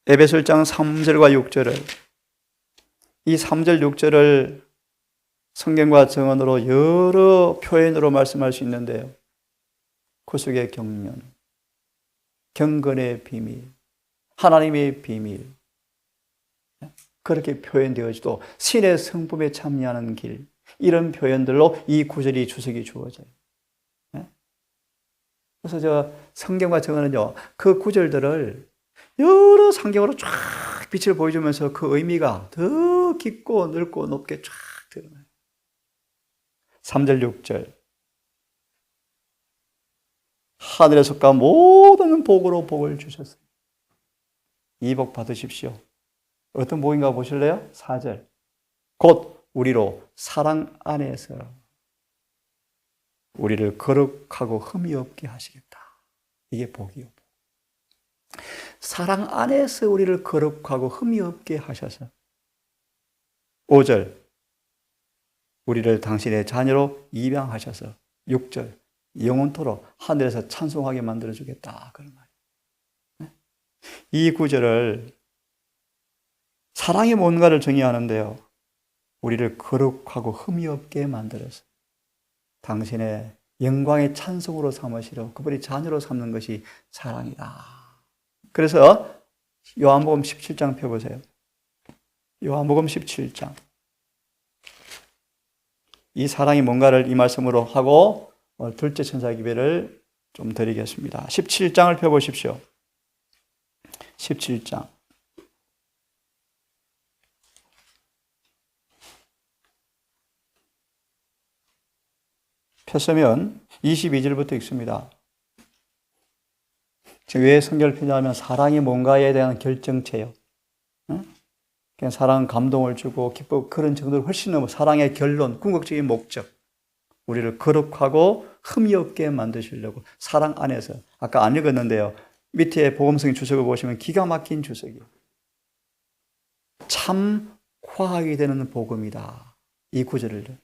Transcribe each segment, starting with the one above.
에베소 1장 3절과 6절을, 이 3절 6절을 성경과 정언으로 여러 표현으로 말씀할 수 있는데요. 구속의 경륜, 경건의 비밀, 하나님의 비밀, 그렇게 표현되어지도 신의 성품에 참여하는 길, 이런 표현들로 이 구절이 주석이 주어져요. 그래서 저 성경과 정언은요, 그 구절들을 여러 상경으로 쫙 빛을 보여주면서 그 의미가 더 깊고 넓고 높게 쫙 드러나요. 3절 6절, 하늘에 속한 모든 복으로 복을 주셨어요. 이 복 받으십시오. 어떤 복인가 보실래요? 4절, 곧 우리로 사랑 안에서 우리를 거룩하고 흠이 없게 하시겠다. 이게 복이요. 사랑 안에서 우리를 거룩하고 흠이 없게 하셔서. 5절, 우리를 당신의 자녀로 입양하셔서. 6절, 영원토록 하늘에서 찬송하게 만들어주겠다. 그런 말이에요. 이 구절을 사랑이 뭔가를 정의하는데요. 우리를 거룩하고 흠이 없게 만들어서 당신의 영광의 찬송으로 삼으시려 그분이 자녀로 삼는 것이 사랑이다. 그래서 요한복음 17장 펴보세요. 요한복음 17장. 이 사랑이 뭔가를 이 말씀으로 하고 둘째 천사 기별을 좀 드리겠습니다. 17장을 펴보십시오. 17장. 폈으면 22절부터 읽습니다. 왜 성경을 펴냐면 사랑이 뭔가에 대한 결정체요. 그냥 사랑은 감동을 주고 기쁘고 그런 정도로 훨씬 넘어 사랑의 결론, 궁극적인 목적. 우리를 거룩하고 흠이 없게 만드시려고 사랑 안에서. 아까 안 읽었는데요. 밑에 복음성 주석을 보시면 기가 막힌 주석이에요. 참 과학이 되는 복음이다. 이 구절을.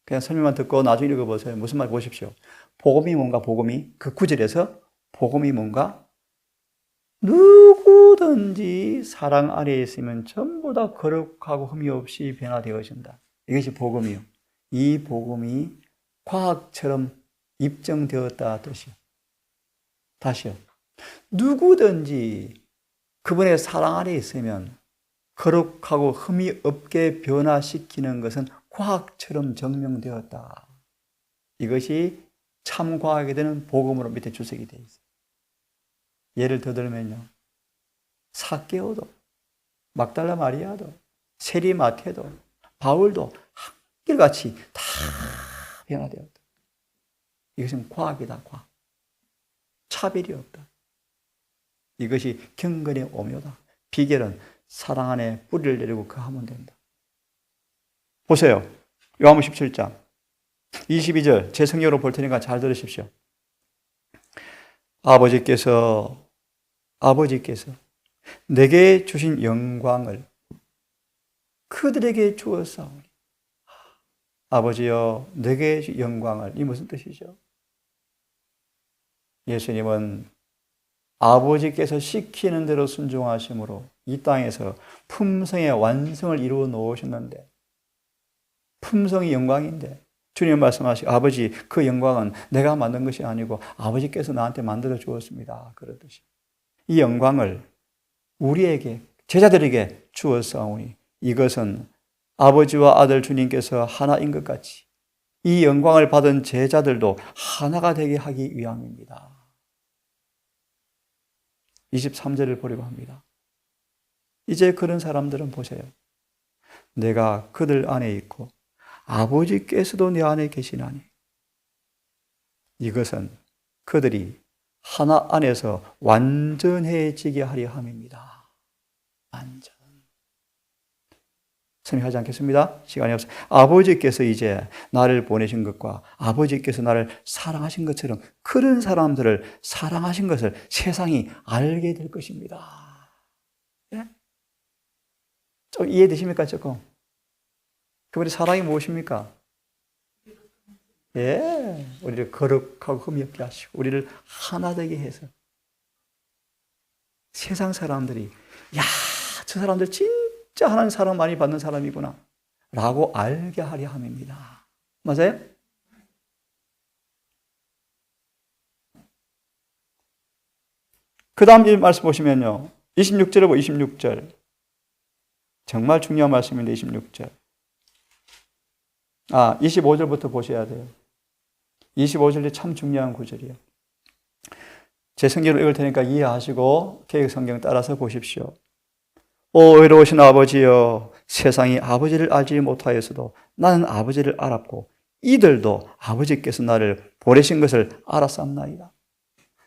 그냥 설명만 듣고 나중에 읽어보세요. 무슨 말 보십시오. 복음이 뭔가, 복음이. 그 구절에서 복음이 뭔가? 누구든지 사랑 안에 있으면 전부 다 거룩하고 흠이 없이 변화되어진다. 이것이 복음이요. 이 복음이 과학처럼 입증되었다 뜻이요. 다시요. 누구든지 그분의 사랑 안에 있으면 거룩하고 흠이 없게 변화시키는 것은 과학처럼 증명되었다. 이것이 참과학이 되는 복음으로 밑에 주석이 되어 있어요. 예를 더 들면요. 삭개오도, 막달라 마리아도, 세리 마태도, 바울도 한결같이 다 변화되었다. 이것은 과학이다, 과학. 차별이 없다. 이것이 경건의 오묘다. 비결은 사랑 안에 뿌리를 내리고 그 하면 된다. 보세요. 요한복음 17장 22절 제 성경으로 볼 테니까 잘 들으십시오. 아버지께서 내게 주신 영광을 그들에게 주었사오니. 아버지여 내게 주신 영광을. 이 무슨 뜻이죠? 예수님은 아버지께서 시키는 대로 순종하심으로 이 땅에서 품성의 완성을 이루어 놓으셨는데, 품성이 영광인데 주님 말씀하시고 아버지 그 영광은 내가 만든 것이 아니고 아버지께서 나한테 만들어 주었습니다. 그러듯이 이 영광을 우리에게 제자들에게 주었사오니 이것은 아버지와 아들 주님께서 하나인 것 같이 이 영광을 받은 제자들도 하나가 되게 하기 위함입니다. 23절을 보려고 합니다. 이제 그런 사람들은 보세요. 내가 그들 안에 있고 아버지께서도 내 안에 계시나니 이것은 그들이 하나 안에서 완전해지게 하려 함입니다. 완전. 설명하지 않겠습니다. 시간이 없어요. 아버지께서 이제 나를 보내신 것과 아버지께서 나를 사랑하신 것처럼 그런 사람들을 사랑하신 것을 세상이 알게 될 것입니다. 예? 좀 이해되십니까? 조금. 그분의 사랑이 무엇입니까? 예, 우리를 거룩하고 흠이 없게 하시고 우리를 하나 되게 해서 세상 사람들이 야, 저 사람들 진짜 하나님 사랑 많이 받는 사람이구나 라고 알게 하려 함입니다. 맞아요? 그 다음 말씀 보시면요. 26절에 26절. 정말 중요한 말씀인데 26절. 25절부터 보셔야 돼요. 25절이 참 중요한 구절이에요. 제 성경을 읽을 테니까 이해하시고 개역 성경 따라서 보십시오. 오 의로우신 아버지여, 세상이 아버지를 알지 못하였어도 나는 아버지를 알았고 이들도 아버지께서 나를 보내신 것을 알았사옵나이다.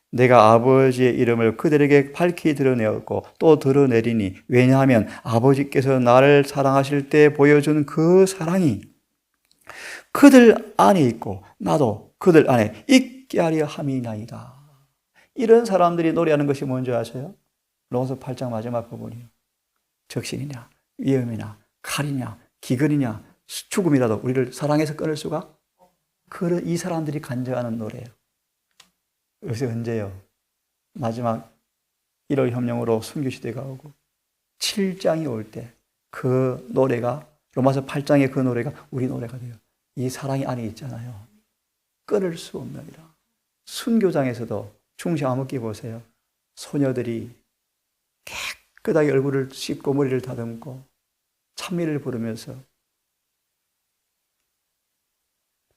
내가 아버지의 이름을 그들에게 밝히 드러내었고 또 드러내리니 왜냐하면 아버지께서 나를 사랑하실 때 보여준 그 사랑이 그들 안에 있고 나도 그들 안에 있게 하려 함이나이다. 이런 사람들이 노래하는 것이 뭔지 아세요? 로마서 8장 마지막 부분이요. 적신이냐 위험이냐 칼이냐 기근이냐 죽음이라도 우리를 사랑해서 끊을 수가? 이 사람들이 간증하는 노래예요. 요새 언제요? 마지막 1월 협령으로 순교시대가 오고 7장이 올 때 그 노래가 로마서 8장의 그 노래가 우리 노래가 돼요. 이 사랑이 안에 있잖아요. 끊을 수 없느니라. 순교장에서도 중시 암흑기 보세요. 소녀들이 깨끗하게 얼굴을 씻고 머리를 다듬고 찬미를 부르면서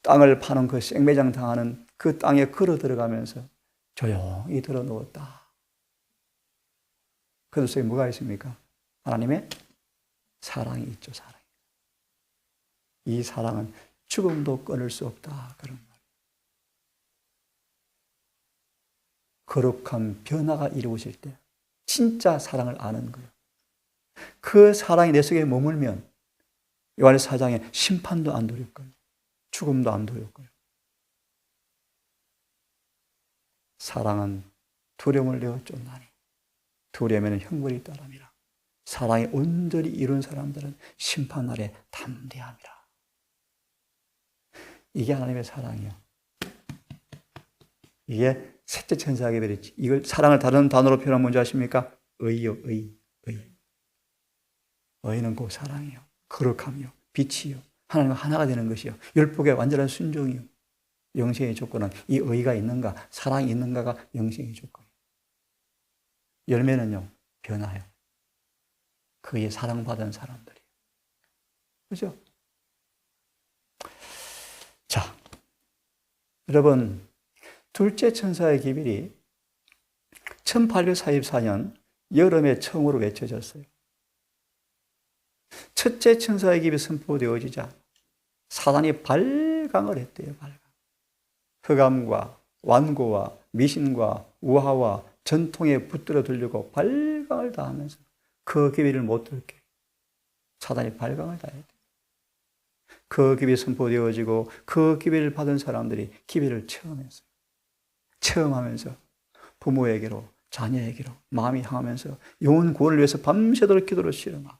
땅을 파는 그 생매장 당하는 그 땅에 걸어 들어가면서 조용히 들어 누웠다. 그 속에 뭐가 있습니까? 하나님의 사랑이 있죠. 사랑이. 이 사랑은 죽음도 끊을 수 없다. 그런 말. 거룩한 변화가 이루어질 때 진짜 사랑을 아는 거예요. 그 사랑이 내 속에 머물면 요한의 4장에 심판도 안 두려울 거예요. 죽음도 안 두려울 거예요. 사랑은 두려움을 내어 쫓나니 두려움에는 형벌이 따름이라. 사랑이 온전히 이룬 사람들은 심판날에 담대함이라. 이게 하나님의 사랑이요. 이게 셋째 천사에게 베렸지. 이걸 사랑을 다른 단어로 표현하면 뭔지 아십니까? 의요, 의. 의는 곧 사랑이요. 거룩함이요. 빛이요. 하나님과 하나가 되는 것이요. 율법의 완전한 순종이요. 영생의 조건은 이 의가 있는가, 사랑이 있는가가 영생의 조건이에요. 열매는요, 변화요. 그의 사랑받은 사람들이에요. 그죠? 자, 여러분, 둘째 천사의 기별이 1844년 여름에 처음으로 외쳐졌어요. 첫째 천사의 기별이 선포되어지자 사단이 발광을 했대요. 발광. 흑암과 완고와 미신과 우화와 전통에 붙들어 들려고 발광을 다하면서 그 기별을 못 들게 사단이 발광을 다해야 돼요. 그 기별이 선포되어지고 그 기별을 받은 사람들이 기별을 체험했어요. 체험하면서 부모에게로 자녀에게로 마음이 향하면서 영혼 구원을 위해서 밤새도록 기도를 실험하고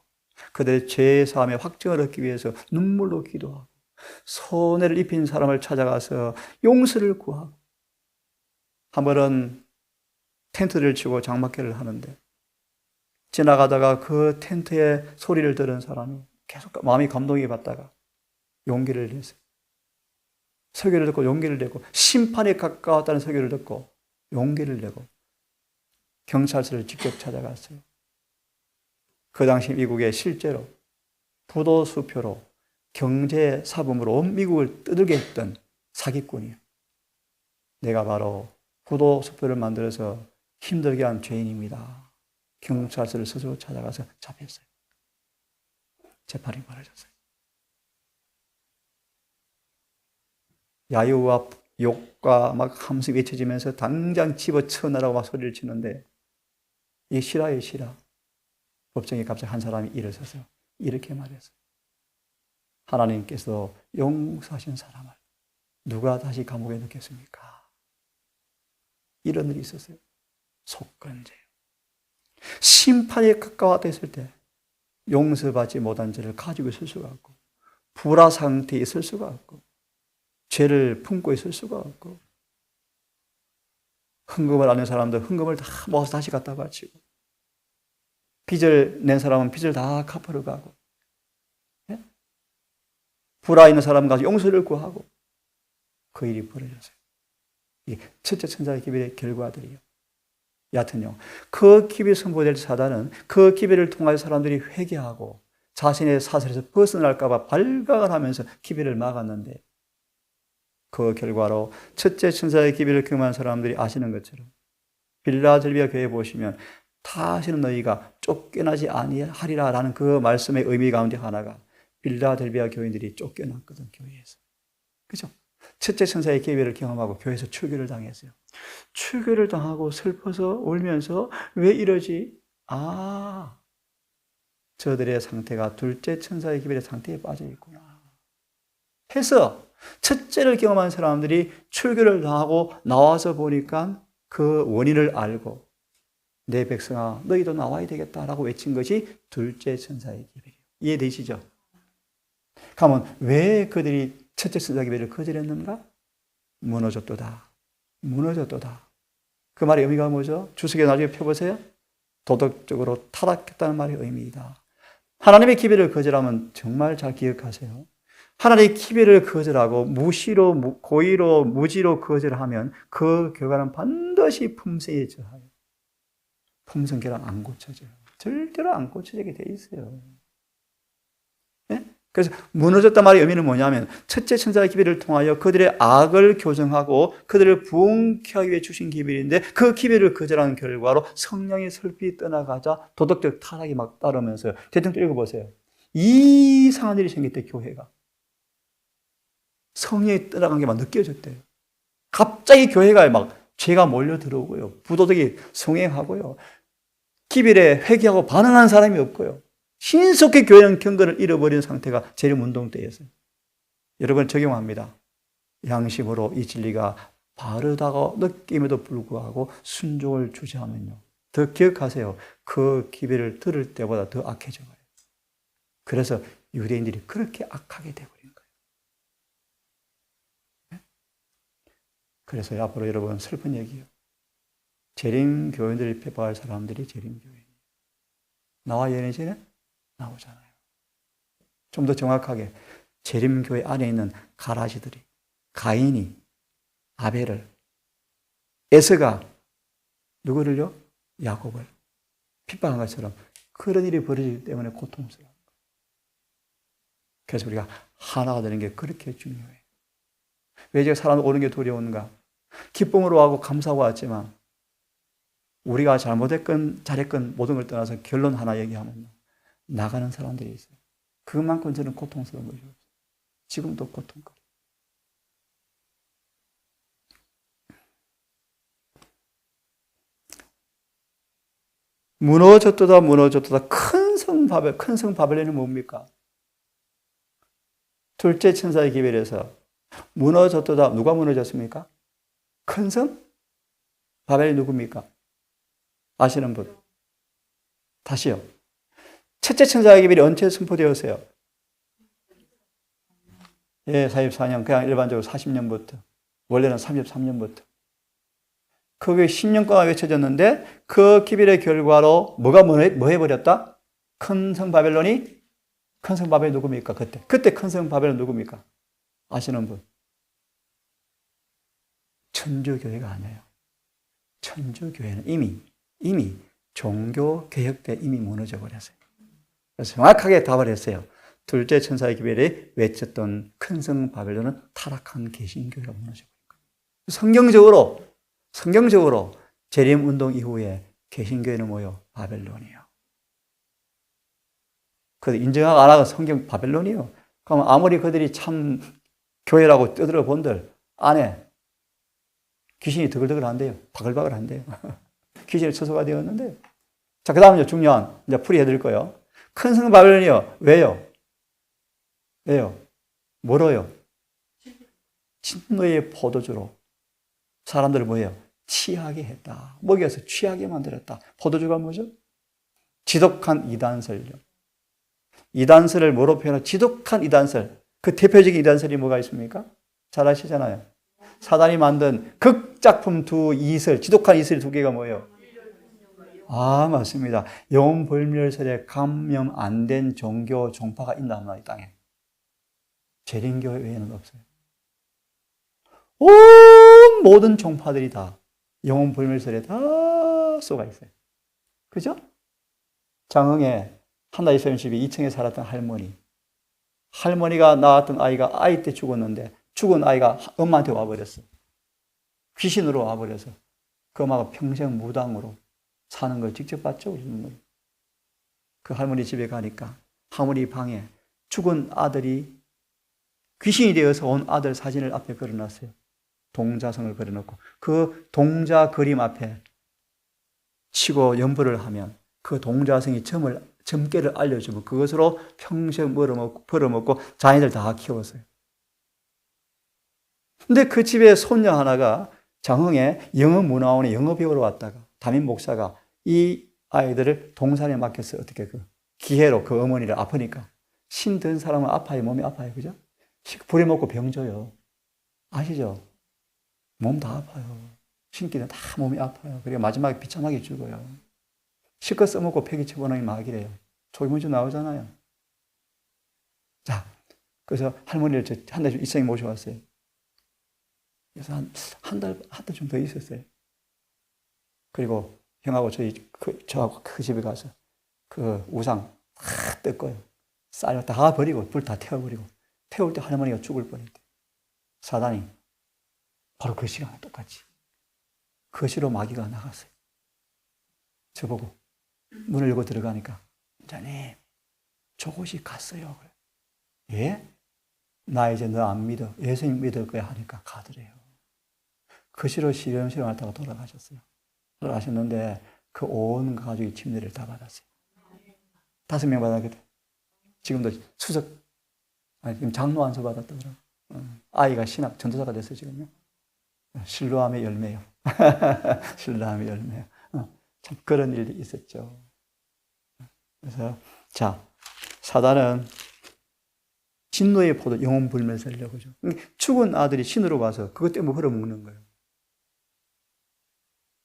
그들의 죄 사함의 확증을 얻기 위해서 눈물로 기도하고 손해를 입힌 사람을 찾아가서 용서를 구하고 한 번은 텐트를 치고 장막회를 하는데 지나가다가 그 텐트의 소리를 들은 사람이 계속 마음이 감동이 받다가 용기를 내서 설교를 듣고 용기를 내고 심판에 가까웠다는 설교를 듣고 용기를 내고 경찰서를 직접 찾아갔어요. 그 당시 미국에 실제로 부도수표로 경제 사범으로 온 미국을 떠들게 했던 사기꾼이에요. 내가 바로 부도수표를 만들어서 힘들게 한 죄인입니다. 경찰서를 스스로 찾아가서 잡혔어요. 재판이 벌어졌어요. 야유와 욕과 막 함수 외쳐지면서 당장 집어쳐내라고 막 소리를 치는데 이게 실화예요, 실화. 법정에 갑자기 한 사람이 일어서서 이렇게 말했어요. 하나님께서 용서하신 사람을 누가 다시 감옥에 넣겠습니까? 이런 일이 있었어요. 속건제요. 심판에 가까워졌을 때 용서받지 못한 죄를 가지고 있을 수가 없고 불화 상태에 있을 수가 없고 죄를 품고 있을 수가 없고 헌금을 하는 사람들 헌금을 다 모아서 다시 갖다 바치고 빚을 낸 사람은 빚을 다 갚으러 가고, 예? 불화 있는 사람 가서 용서를 구하고, 그 일이 벌어졌어요. 이게 첫째 천사의 기별의 결과들이요. 얕은요. 그 기별이 선포될 사단은 그 기별을 통하여 사람들이 회개하고 자신의 사슬에서 벗어날까봐 발각을 하면서 기별을 막았는데, 그 결과로 첫째 천사의 기별을 경험한 사람들이 아시는 것처럼 빌라델비아 교회 보시면 다시는 너희가 쫓겨나지 아니하리라 라는 그 말씀의 의미 가운데 하나가 빌라델비아 교인들이 쫓겨났거든, 교회에서. 그죠? 첫째 천사의 기별을 경험하고 교회에서 출교를 당했어요. 출교를 당하고 슬퍼서 울면서 왜 이러지? 저들의 상태가 둘째 천사의 기별의 상태에 빠져 있구나 해서 첫째를 경험한 사람들이 출교를 당하고 나와서 보니까 그 원인을 알고 내 백성아 너희도 나와야 되겠다라고 외친 것이 둘째 천사의 기별이에요. 이해되시죠? 그러면 왜 그들이 첫째 천사의 기별을 거절했는가? 무너졌도다. 무너졌도다. 그 말의 의미가 뭐죠? 주석에 나중에 펴보세요. 도덕적으로 타락했다는 말의 의미이다. 하나님의 기별을 거절하면 정말 잘 기억하세요. 하나님의 기별을 거절하고 무시로, 고의로, 무지로 거절하면 그 결과는 반드시 품성에 저하요. 품성 결함 안 고쳐져요. 절대로 안 고쳐지게 돼 있어요. 네? 그래서 무너졌단 말의 의미는 뭐냐면 첫째 천사의 기별을 통하여 그들의 악을 교정하고 그들을 부흥케 하기 위해 주신 기별인데 그 기별을 거절하는 결과로 성령이 슬피 떠나가자 도덕적 타락이 막 따르면서 대충 읽어보세요. 이상한 일이 생겼대, 교회가. 성령이 떠나간 게 막 느껴졌대요. 갑자기 교회가 막 죄가 몰려 들어오고요. 부도덕이 성행하고요. 기별에 회개하고 반응한 사람이 없고요. 신속히 교회는 경건을 잃어버린 상태가 재림운동 때였어요. 여러분 적용합니다. 양심으로 이 진리가 바르다고 느낌에도 불구하고 순종을 주저하면요. 더 기억하세요. 그 기별을 들을 때보다 더 악해져 버려요. 그래서 유대인들이 그렇게 악하게 되버린 거예요. 그래서 앞으로 여러분 슬픈 얘기예요. 재림 교인들을 핍박할 사람들이 재림 교인이에요. 나와 연애제는 나오잖아요. 좀 더 정확하게 재림 교회 안에 있는 가라지들이 가인이 아벨을 에서가 누구를요? 야곱을 핍박한 것처럼 그런 일이 벌어지기 때문에 고통스러워요. 그래서 우리가 하나가 되는 게 그렇게 중요해요. 왜 제가 사람 오는 게 두려운가? 기쁨으로 하고 감사하고 왔지만 우리가 잘못했건 잘했건 모든 걸 떠나서 결론 하나 얘기하면요. 나가는 사람들이 있어요. 그것만큼 저는 고통스러운 것이 없어요. 지금도 고통거려요. 무너졌도다 무너졌도다. 큰 성 바벨론이 뭡니까? 둘째 천사의 기별에서 무너졌도다. 누가 무너졌습니까? 큰 성? 바벨이 누굽니까? 아시는 분? 다시요. 첫째 천사의 기별이 언제 선포되었어요? 예, 44년. 그냥 일반적으로 40년부터. 원래는 33년부터. 그게 10년 동안 외쳐졌는데 그 기별의 결과로 뭐가 뭐 해버렸다? 큰 성 바벨론이? 큰 성 바벨이 누굽니까? 그때 큰 성 바벨론 누굽니까? 아시는 분? 천주교회가 아니에요. 천주교회는 이미 종교 개혁 때 이미 무너져 버렸어요. 그래서 정확하게 답을 했어요. 둘째 천사의 기별이 외쳤던 큰 성 바벨론은 타락한 개신교회가 무너져 버린 거예요. 성경적으로 재림 운동 이후에 개신교회는 뭐예요? 바벨론이에요. 그래서 인정하고 안 하고 성경 바벨론이에요. 그럼 아무리 그들이 참 교회라고 떠들어 본들 안에 귀신이 드글드글한데요. 바글바글한데요. 귀신이 처소가 되었는데. 자, 그 다음에 중요한, 이제 풀이해드릴 거예요. 큰 성 바벨론이요. 왜요? 뭐로요? 진노의 포도주로 사람들을 뭐예요? 취하게 했다. 먹여서 취하게 만들었다. 포도주가 뭐죠? 지독한 이단설요. 이단설을 뭐로 표현하죠? 지독한 이단설. 그 대표적인 이단설이 뭐가 있습니까? 잘 아시잖아요. 사단이 만든 극작품 지독한 이슬 두 개가 뭐예요? 아, 맞습니다. 영혼불멸설에 감염 안 된 종교, 종파가 있나 없나, 이 땅에? 재림교 외에는 없어요. 온 모든 종파들이 다 영혼불멸설에 다 쏘가 있어요. 그죠? 장흥에 한나이 서연집이 2층에 살았던 할머니가 낳았던 아이가 아이 때 죽었는데 죽은 아이가 엄마한테 와버렸어. 귀신으로 와버려서 그 엄마가 평생 무당으로 사는 걸 직접 봤죠. 그 할머니 집에 가니까 할머니 방에 죽은 아들이 귀신이 되어서 온 아들 사진을 앞에 걸어놨어요. 동자성을 걸어놓고 그 동자 그림 앞에 치고 연불을 하면 그 동자성이 점괘를 알려주고 그것으로 평생 벌어먹고 자녀들 다 키웠어요. 근데 그 집에 손녀 하나가 장흥에 영어문화원에 영어 배우러 왔다가 담임 목사가 이 아이들을 동산에 맡겨서 어떻게 기회로 그 어머니를 아프니까 신 든 사람은 아파요. 몸이 아파요. 그죠? 부려먹고 병져요. 아시죠? 몸 다 아파요. 신기는 다 몸이 아파요. 그리고 마지막에 비참하게 죽어요. 실컷 써먹고 폐기 처분하기 막이래요. 조기문주 나오잖아요. 자, 그래서 할머니를 한 달 이상이 모셔왔어요. 그래서 한 달 좀 더 있었어요. 그리고 형하고 저하고 그 집에 가서 그 우상 다 뜯고요. 쌀 다 버리고 불 다 태워버리고 태울 때 할머니가 죽을 뻔했대. 사단이 바로 그 시간에 똑같이 거실로 마귀가 나갔어요. 저보고 문을 열고 들어가니까 자님 저곳이 갔어요. 예? 나 이제 너 안 믿어. 예수님 믿을 거야 하니까 가더래요. 거실로 시름시름 하다가 돌아가셨어요. 돌아가셨는데 그 온 가족이 침례를 다 받았어요. 5명 받았거든. 지금도 지금 장로 안수 받았더라고요. 아이가 신학 전도사가 됐어요, 지금요. 신뢰함의 열매요. 신뢰함의 열매요. 참 그런 일이 있었죠. 그래서 자, 사단은 진노의 포도, 영혼 불멸설이라고 그러죠. 죽은 아들이 신으로 와서 그것 때문에 흘러먹는 거예요.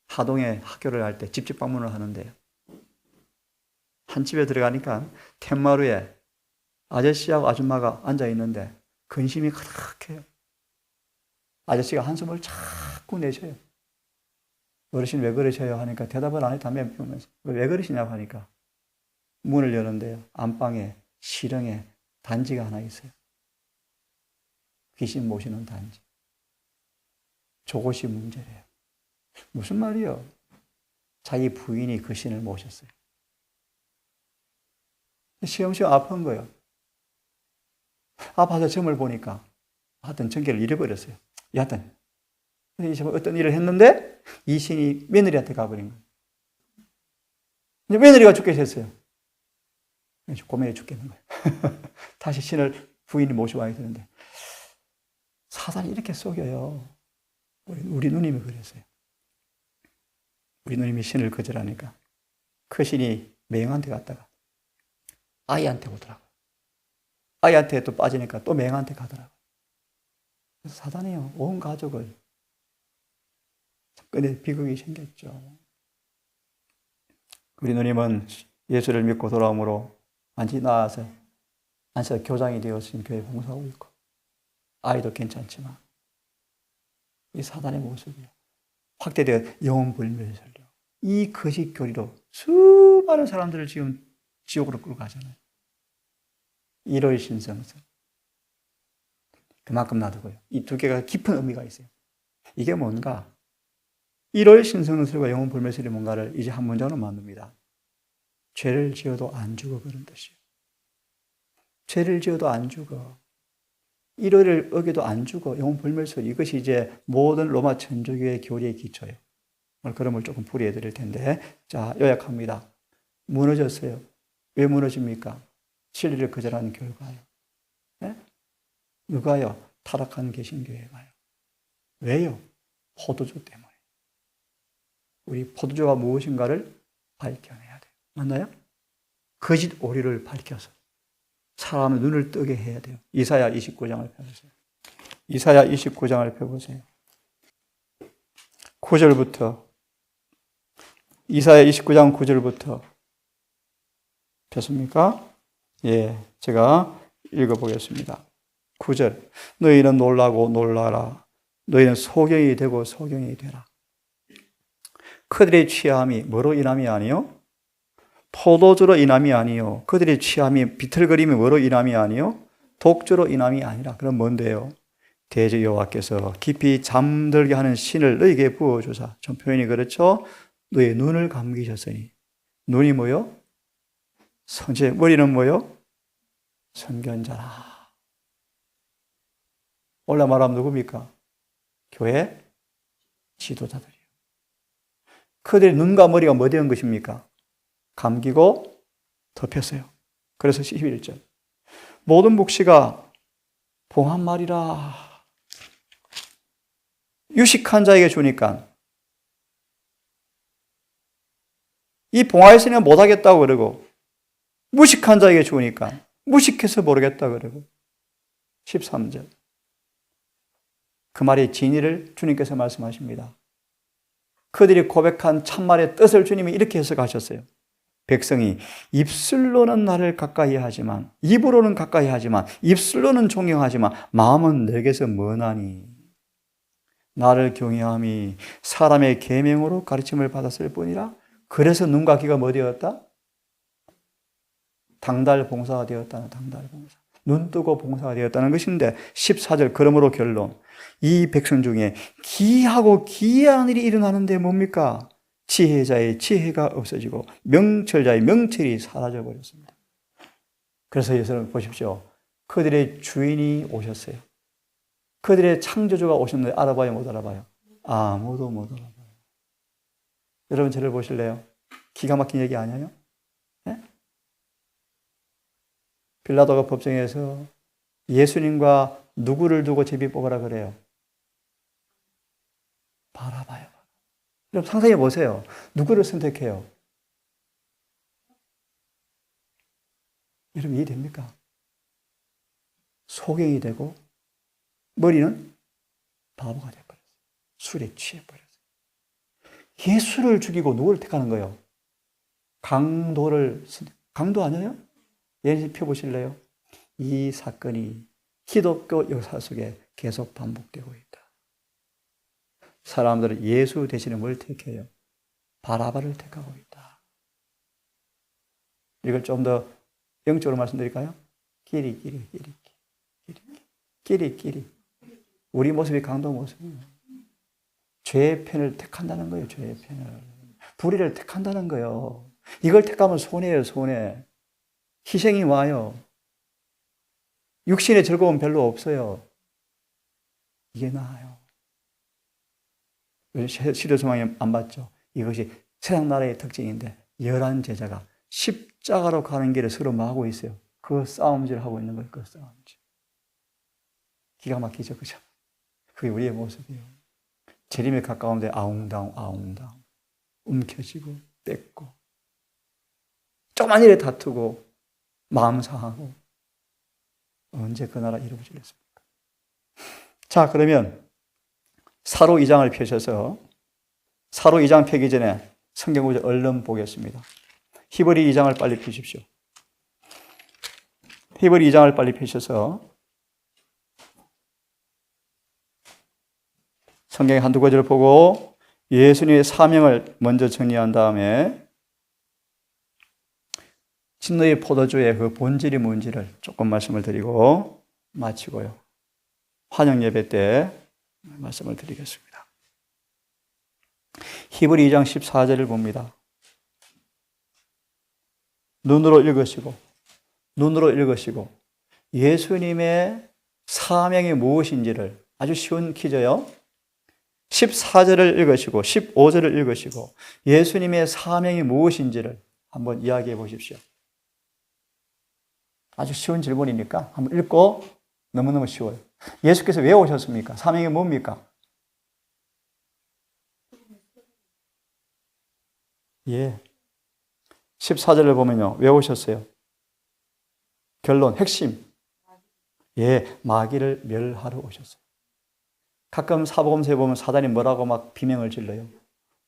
하동에 학교를 할 때 집집 방문을 하는데 한 집에 들어가니까 텐마루에 아저씨하고 아줌마가 앉아 있는데 근심이 가득해요. 아저씨가 한숨을 자꾸 내쉬어요. 어르신 왜 그러셔요? 하니까 대답을 안 해. 담배 피우면서. 왜 그러시냐고 하니까 문을 여는데요. 안방에 실형에 단지가 하나 있어요. 귀신 모시는 단지. 저것이 문제래요. 무슨 말이요? 자기 부인이 그 신을 모셨어요. 시험시험 아픈 거예요. 아파서 점을 보니까 하여튼 전기를 잃어버렸어요. 여하튼 어떤 일을 했는데 이 신이 며느리한테 가버린 거예요. 이제 며느리가 죽게 됐어요. 고민해 죽겠는 거예요. 다시 신을 부인이 모셔와야 되는데 사단이 이렇게 속여요. 우리 누님이 그랬어요. 우리 누님이 신을 거절하니까 그 신이 맹한테 갔다가 아이한테 오더라고요. 아이한테 또 빠지니까 또 맹한테 가더라고요. 그래서 사단이요, 온 가족을 끝내 비극이 생겼죠. 우리 누님은 예수를 믿고 돌아옴으로 안치나와서 교장이 되었으니 교회 봉사하고 있고 아이도 괜찮지만 이 사단의 모습이요. 확대되어 영혼불멸설교. 이 거짓 교리로 수많은 사람들을 지금 지옥으로 끌고 가잖아요. 1월 신성설. 그만큼 놔두고요. 이 두 개가 깊은 의미가 있어요. 이게 뭔가? 1월 신성설과 영혼불멸설이 뭔가를 이제 한 문장으로 만듭니다. 죄를 지어도 안 죽어 그런 뜻이에요. 죄를 지어도 안 죽어. 1월을 어겨도 안 죽어. 영혼불멸설. 이것이 이제 모든 로마 천주교의 교리의 기초예요. 오늘 그런 걸 조금 풀이해 드릴 텐데. 자, 요약합니다. 무너졌어요. 왜 무너집니까? 진리를 거절하는 결과요. 네? 누가요? 타락한 개신교회가요. 왜요? 포도주 때문에. 우리 포도주가 무엇인가를 밝혀내야 돼요. 맞나요? 거짓 오리를 밝혀서 사람의 눈을 뜨게 해야 돼요. 이사야 29장을 펴보세요. 이사야 29장을 펴보세요. 9절부터 이사야 29장 9절부터 폈습니까? 예, 제가 읽어보겠습니다. 9절. 너희는 놀라고 놀라라. 너희는 소경이 되고 소경이 되라. 그들의 취함이 뭐로 인함이 아니요? 포도주로 인함이 아니요. 그들의 취함이 비틀거림이 뭐로 인함이 아니요? 독주로 인함이 아니라. 그럼 뭔데요? 대저 여호와께서 깊이 잠들게 하는 신을 너희에게 부어주사. 좀 표현이 그렇죠? 너의 눈을 감기셨으니. 눈이 뭐요? 성체. 머리는 뭐요? 선견자라. 원래 말하면 누굽니까? 교회 지도자들이에요. 그들의 눈과 머리가 뭐 된 것입니까? 감기고 덮였어요. 그래서 11절. 모든 묵시가 봉한 말이라. 유식한 자에게 주니까 이 봉하였으니 못하겠다고 그러고, 무식한 자에게 주니까 무식해서 모르겠다 그러고. 13절. 그 말의 진의를 주님께서 말씀하십니다. 그들이 고백한 참말의 뜻을 주님이 이렇게 해석하셨어요. 백성이 입술로는 나를 가까이 하지만, 입으로는 가까이 하지만, 입술로는 존경하지만 마음은 내게서 머나니 나를 경외함이 사람의 계명으로 가르침을 받았을 뿐이라. 그래서 눈과 귀가 뭐 되었다? 당달 봉사가 되었다는, 당달 봉사. 눈 뜨고 봉사가 되었다는 것인데, 14절. 그러므로 결론. 이 백성 중에 기하고 기이한 일이 일어나는데 뭡니까? 지혜자의 지혜가 없어지고 명철자의 명철이 사라져 버렸습니다. 그래서 예수님 보십시오. 그들의 주인이 오셨어요. 그들의 창조주가 오셨는데 알아봐요, 못 알아봐요? 아무도 못 알아봐요. 여러분 저를 보실래요? 기가 막힌 얘기 아니에요? 네? 빌라도가 법정에서 예수님과 누구를 두고 제비 뽑으라 그래요? 바라바요. 여러분 상상해 보세요. 누구를 선택해요? 여러분 이해됩니까? 소경이 되고 머리는 바보가 되어버렸어요. 술에 취해버렸어요. 예수를 죽이고 누구를 택하는 거예요? 강도 아니에요? 예를 펴보실래요? 이 사건이 기독교 역사 속에 계속 반복되고 있다. 사람들은 예수 대신에 뭘 택해요? 바라바를 택하고 있다. 이걸 좀 더 영적으로 말씀드릴까요? 끼리. 우리 모습이 강도 모습이에요. 죄의 편을 택한다는 거예요. 죄의 편을. 불의를 택한다는 거예요. 이걸 택하면 손해예요. 손해. 희생이 와요. 육신의 즐거움 별로 없어요. 이게 나아요. 시대 소망이 안 받죠. 이것이 세상 나라의 특징인데 11 제자가 십자가로 가는 길에 서로 마고 있어요. 그 싸움질을 하고 있는 거예요. 그 싸움질. 기가 막히죠. 그죠? 그게 우리의 모습이에요. 재림에 가까운데 아웅다웅 움켜쥐고 뺏고 조그만 일에 다투고 마음 상하고 언제 그 나라 이루어지겠습니까? 자, 그러면 사로 2장을 펴셔서 사로 2장 펴기 전에 성경 구절 얼른 보겠습니다. 히브리 2장을 빨리 펴십시오. 히브리 2장을 빨리 펴셔서 성경의 한두 구절을 보고 예수님의 사명을 먼저 정리한 다음에 진노의 포도주의 그 본질이 뭔지를 조금 말씀을 드리고 마치고요. 환영 예배 때 말씀을 드리겠습니다. 히브리 2장 14절을 봅니다. 눈으로 읽으시고 예수님의 사명이 무엇인지를 아주 쉬운 퀴즈예요. 14절을 읽으시고 15절을 읽으시고 예수님의 사명이 무엇인지를 한번 이야기해 보십시오. 아주 쉬운 질문이니까 한번 읽고 너무너무 쉬워요. 예수께서 왜 오셨습니까? 사명이 뭡니까? 예. 14절을 보면요. 왜 오셨어요? 결론, 핵심. 예, 마귀를 멸하러 오셨어요. 가끔 사복음서에 보면 사단이 뭐라고 막 비명을 질러요?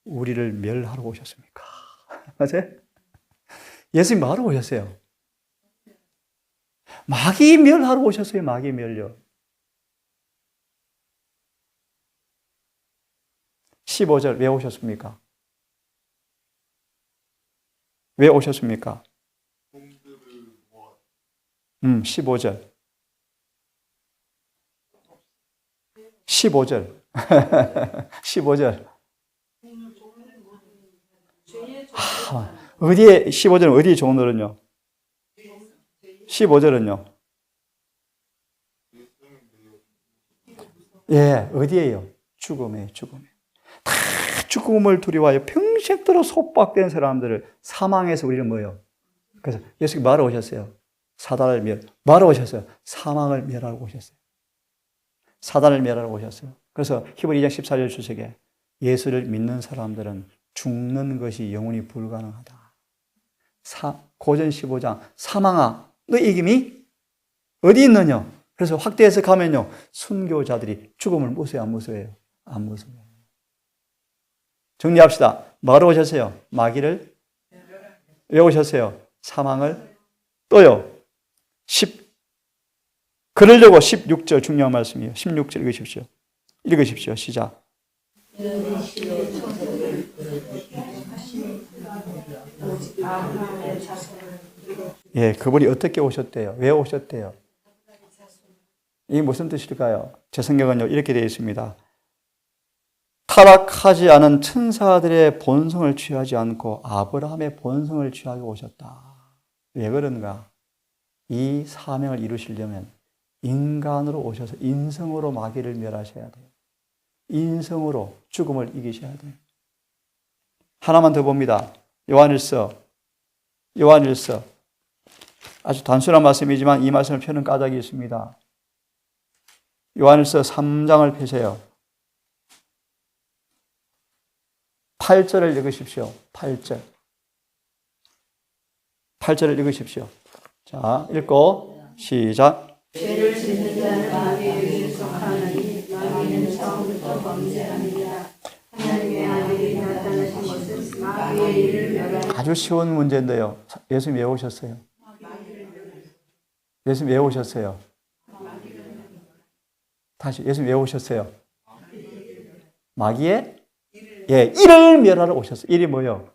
우리를 멸하러 오셨습니까? 맞아요? 예수님 뭐하러 오셨어요? 마귀 멸하러 오셨어요. 마귀 멸요. 15절 왜 오셨습니까? 왜 오셨습니까? 15절. 15절. 15절. 어디에, 15절은 어디에 종들은요? 15절은요? 예, 어디에요? 죽음에, 죽음에. 다 죽음을 두려워하여 평생도록 속박된 사람들을 사망해서 우리는 뭐예요? 그래서 예수님이 뭐하러 오셨어요? 사단을 뭐하러 오셨어요? 사망을 멸하러 오셨어요. 사단을 멸하러 오셨어요. 그래서 히브리 2장 14절 주석에 예수를 믿는 사람들은 죽는 것이 영원히 불가능하다. 고전 15장 사망아 너 이김이 어디 있느냐? 그래서 확대해서 가면요 순교자들이 죽음을 무서워해요? 안 무서워해요? 안 무서워해요. 정리합시다. 뭐하러 오셨어요? 마귀를 왜 오셨어요? 사망을 또요. 그러려고 16절 중요한 말씀이에요. 16절 읽으십시오. 읽으십시오. 시작. 예, 그분이 어떻게 오셨대요? 왜 오셨대요? 이게 무슨 뜻일까요? 제 성경은요 이렇게 되어 있습니다. 타락하지 않은 천사들의 본성을 취하지 않고 아브라함의 본성을 취하게 오셨다. 왜 그런가? 이 사명을 이루시려면 인간으로 오셔서 인성으로 마귀를 멸하셔야 돼요. 인성으로 죽음을 이기셔야 돼요. 하나만 더 봅니다. 요한일서 아주 단순한 말씀이지만 이 말씀을 펴는 까닭이 있습니다. 요한일서 3장을 펴세요. 8절을 읽으십시오. 8절을 읽으십시오. 자, 읽고 시작. 죄를 짓는 자는 마귀에게 속하느니 마귀는 처음부터 범죄합니다. 하나님의 아들이 나타나신 것은 마귀의 일을 멸하려. 아주 쉬운 문제인데요. 예수님 왜 오셨어요? 예수님 왜 오셨어요? 다시 예수님 왜 오셨어요? 마귀의 일을 멸하러 오셨어요. 일이 뭐예요?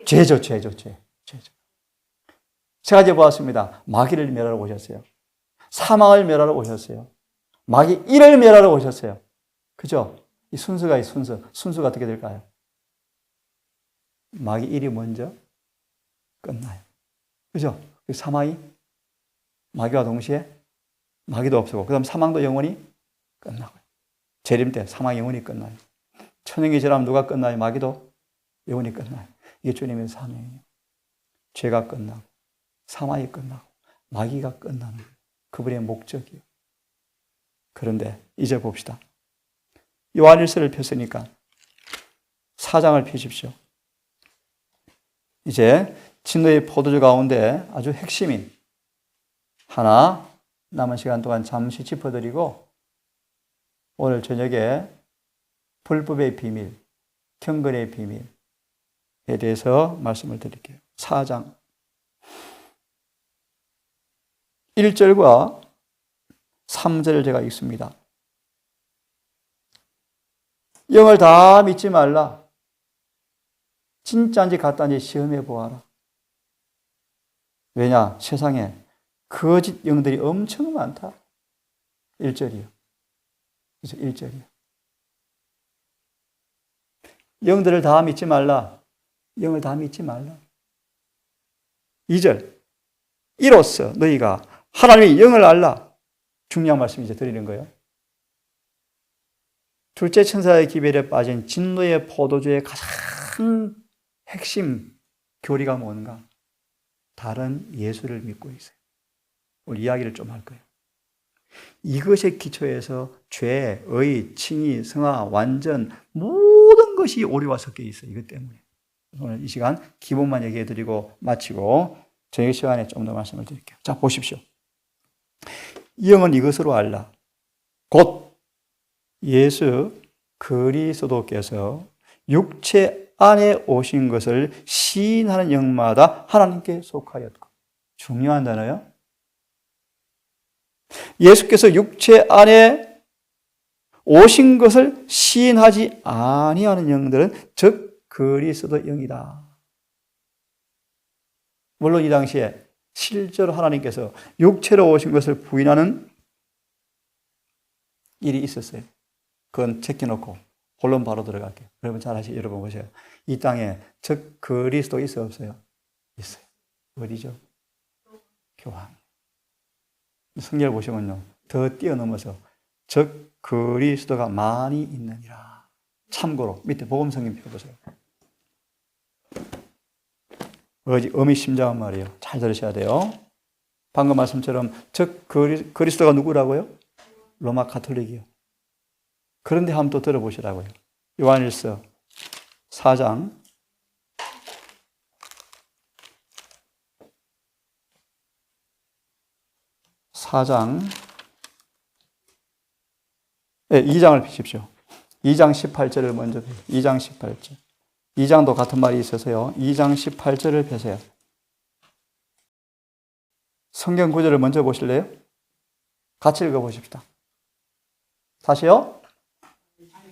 죄죠. 세 가지 보았습니다. 마귀를 멸하러 오셨어요. 사망을 멸하러 오셨어요. 마귀 일을 멸하러 오셨어요. 그죠? 이 순서가 순서가 어떻게 될까요? 마귀 일이 먼저 끝나요. 그죠? 사망이 마귀와 동시에 마귀도 없어고 그 다음 사망도 영원히 끝나고요. 재림 때 사망이 영원히 끝나요. 천연기 지나면 누가 끝나요? 마귀도 영원히 끝나요. 이게 주님의 사명이에요. 죄가 끝나고 사망이 끝나고 마귀가 끝나는 거예요. 그분의 목적이에요. 그런데 이제 봅시다. 요한일서를 폈으니까 4장을 펴십시오. 이제 진노의 포도주 가운데 아주 핵심인 하나 남은 시간 동안 잠시 짚어드리고 오늘 저녁에 불법의 비밀, 경건의 비밀에 대해서 말씀을 드릴게요. 4장 1절과 3절을 제가 읽습니다. 영을 다 믿지 말라. 진짜인지 가짜인지 시험해 보아라. 왜냐? 세상에 거짓 영들이 엄청 많다. 1절이요. 그래서 1절이요. 영들을 다 믿지 말라. 영을 다 믿지 말라. 2절. 이로써 너희가 하나님의 영을 알라. 중요한 말씀 이제 드리는 거예요. 둘째 천사의 기별에 빠진 진노의 포도주의 가장 핵심 교리가 뭔가? 다른 예수를 믿고 있어요. 오늘 이야기를 좀 할 거예요. 이것의 기초에서 죄, 의, 칭의, 성화, 완전 모든 것이 오류와 섞여 있어요. 이것 때문에. 오늘 이 시간 기본만 얘기해 드리고 마치고 저녁 시간에 좀 더 말씀을 드릴게요. 자, 보십시오. 영은 이것으로 알라. 곧 예수 그리스도께서 육체 안에 오신 것을 시인하는 영마다 하나님께 속하였고. 중요한 단어요. 예수께서 육체 안에 오신 것을 시인하지 아니하는 영들은 즉 그리스도 영이다. 물론 이 당시에 실제로 하나님께서 육체로 오신 것을 부인하는 일이 있었어요. 그건 제껴놓고 본론 바로 들어갈게요. 여러분 잘 아시죠? 여러분 보세요. 이 땅에 즉 그리스도 있어요? 없어요? 있어요. 어디죠? 교황. 성경을 보시면요. 더 뛰어넘어서 즉 그리스도가 많이 있느니라. 참고로 밑에 복음성경 펴보세요. 의미심장한 말이에요. 잘 들으셔야 돼요. 방금 말씀처럼 즉 그리스도가 누구라고요? 로마 가톨릭이요. 그런데 한번 또 들어보시라고요. 요한일서 4장 2장을 펴십시오. 2장 18절을 먼저 펴요. 2장 18절. 2장도 같은 말이 있어서요. 2장 18절을 펴세요. 성경 구절을 먼저 보실래요? 같이 읽어보십시다. 다시요.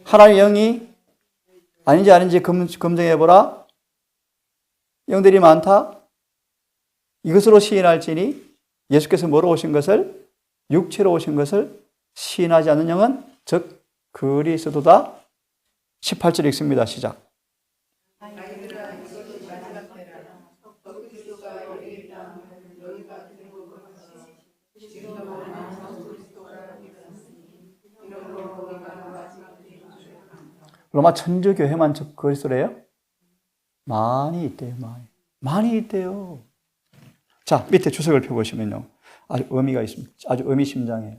하나님의 영이 아닌지 검증해보라. 영들이 많다. 이것으로 시인할지니 예수께서 뭐로 오신 것을 육체로 오신 것을 시인하지 않는 영은 즉 그리스도다. 18절 읽습니다. 시작. 로마 천주교회만 즉 그리스도래요? 많이 있대요. 많이 있대요. 자, 밑에 주석을 펴보시면요. 아주 의미가 있습니다. 아주 의미심장해요.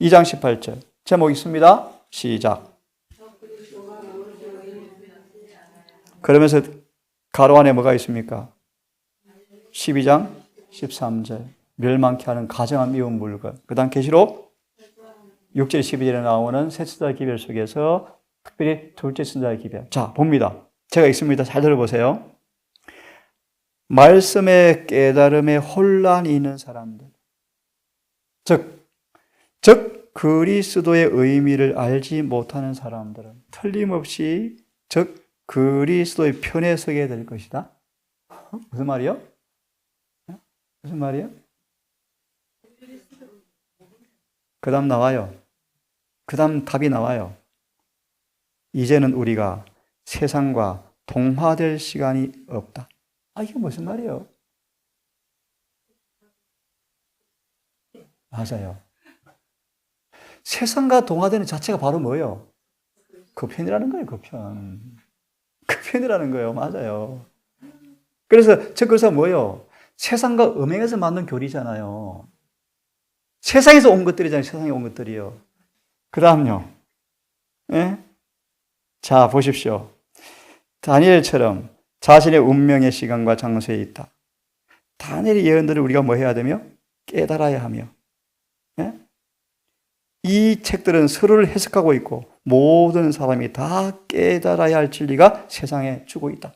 2장 18절. 제목 있습니다. 시작. 그러면서 가로 안에 뭐가 있습니까? 12장 13절. 멸망케 하는 가증한 미운 물건. 그 다음 계시록 6절 12절에 나오는 새 천사의 기별 속에서 특별히 둘째 천사의 기별. 자, 봅니다. 제가 읽습니다. 잘 들어보세요. 말씀의 깨달음에 혼란이 있는 사람들. 즉 그리스도의 의미를 알지 못하는 사람들은 틀림없이 즉 그리스도의 편에 서게 될 것이다. 무슨 말이요? 무슨 말이요? 그 다음 나와요. 그 다음 답이 나와요. 이제는 우리가 세상과 동화될 시간이 없다. 이게 무슨 말이에요? 맞아요. 세상과 동화되는 자체가 바로 뭐예요? 그 편이라는 거예요, 그 편. 그 편이라는 거예요. 맞아요. 그래서 그래서 뭐예요? 세상과 음행에서 만든 교리잖아요. 세상에서 온 것들이잖아요. 세상에 온 것들이요. 그 다음요. 예? 자, 보십시오. 다니엘처럼 자신의 운명의 시간과 장소에 있다. 다니엘의 예언들을 우리가 뭐 해야 되며? 깨달아야 하며. 예? 이 책들은 서로를 해석하고 있고 모든 사람이 다 깨달아야 할 진리가 세상에 주고 있다.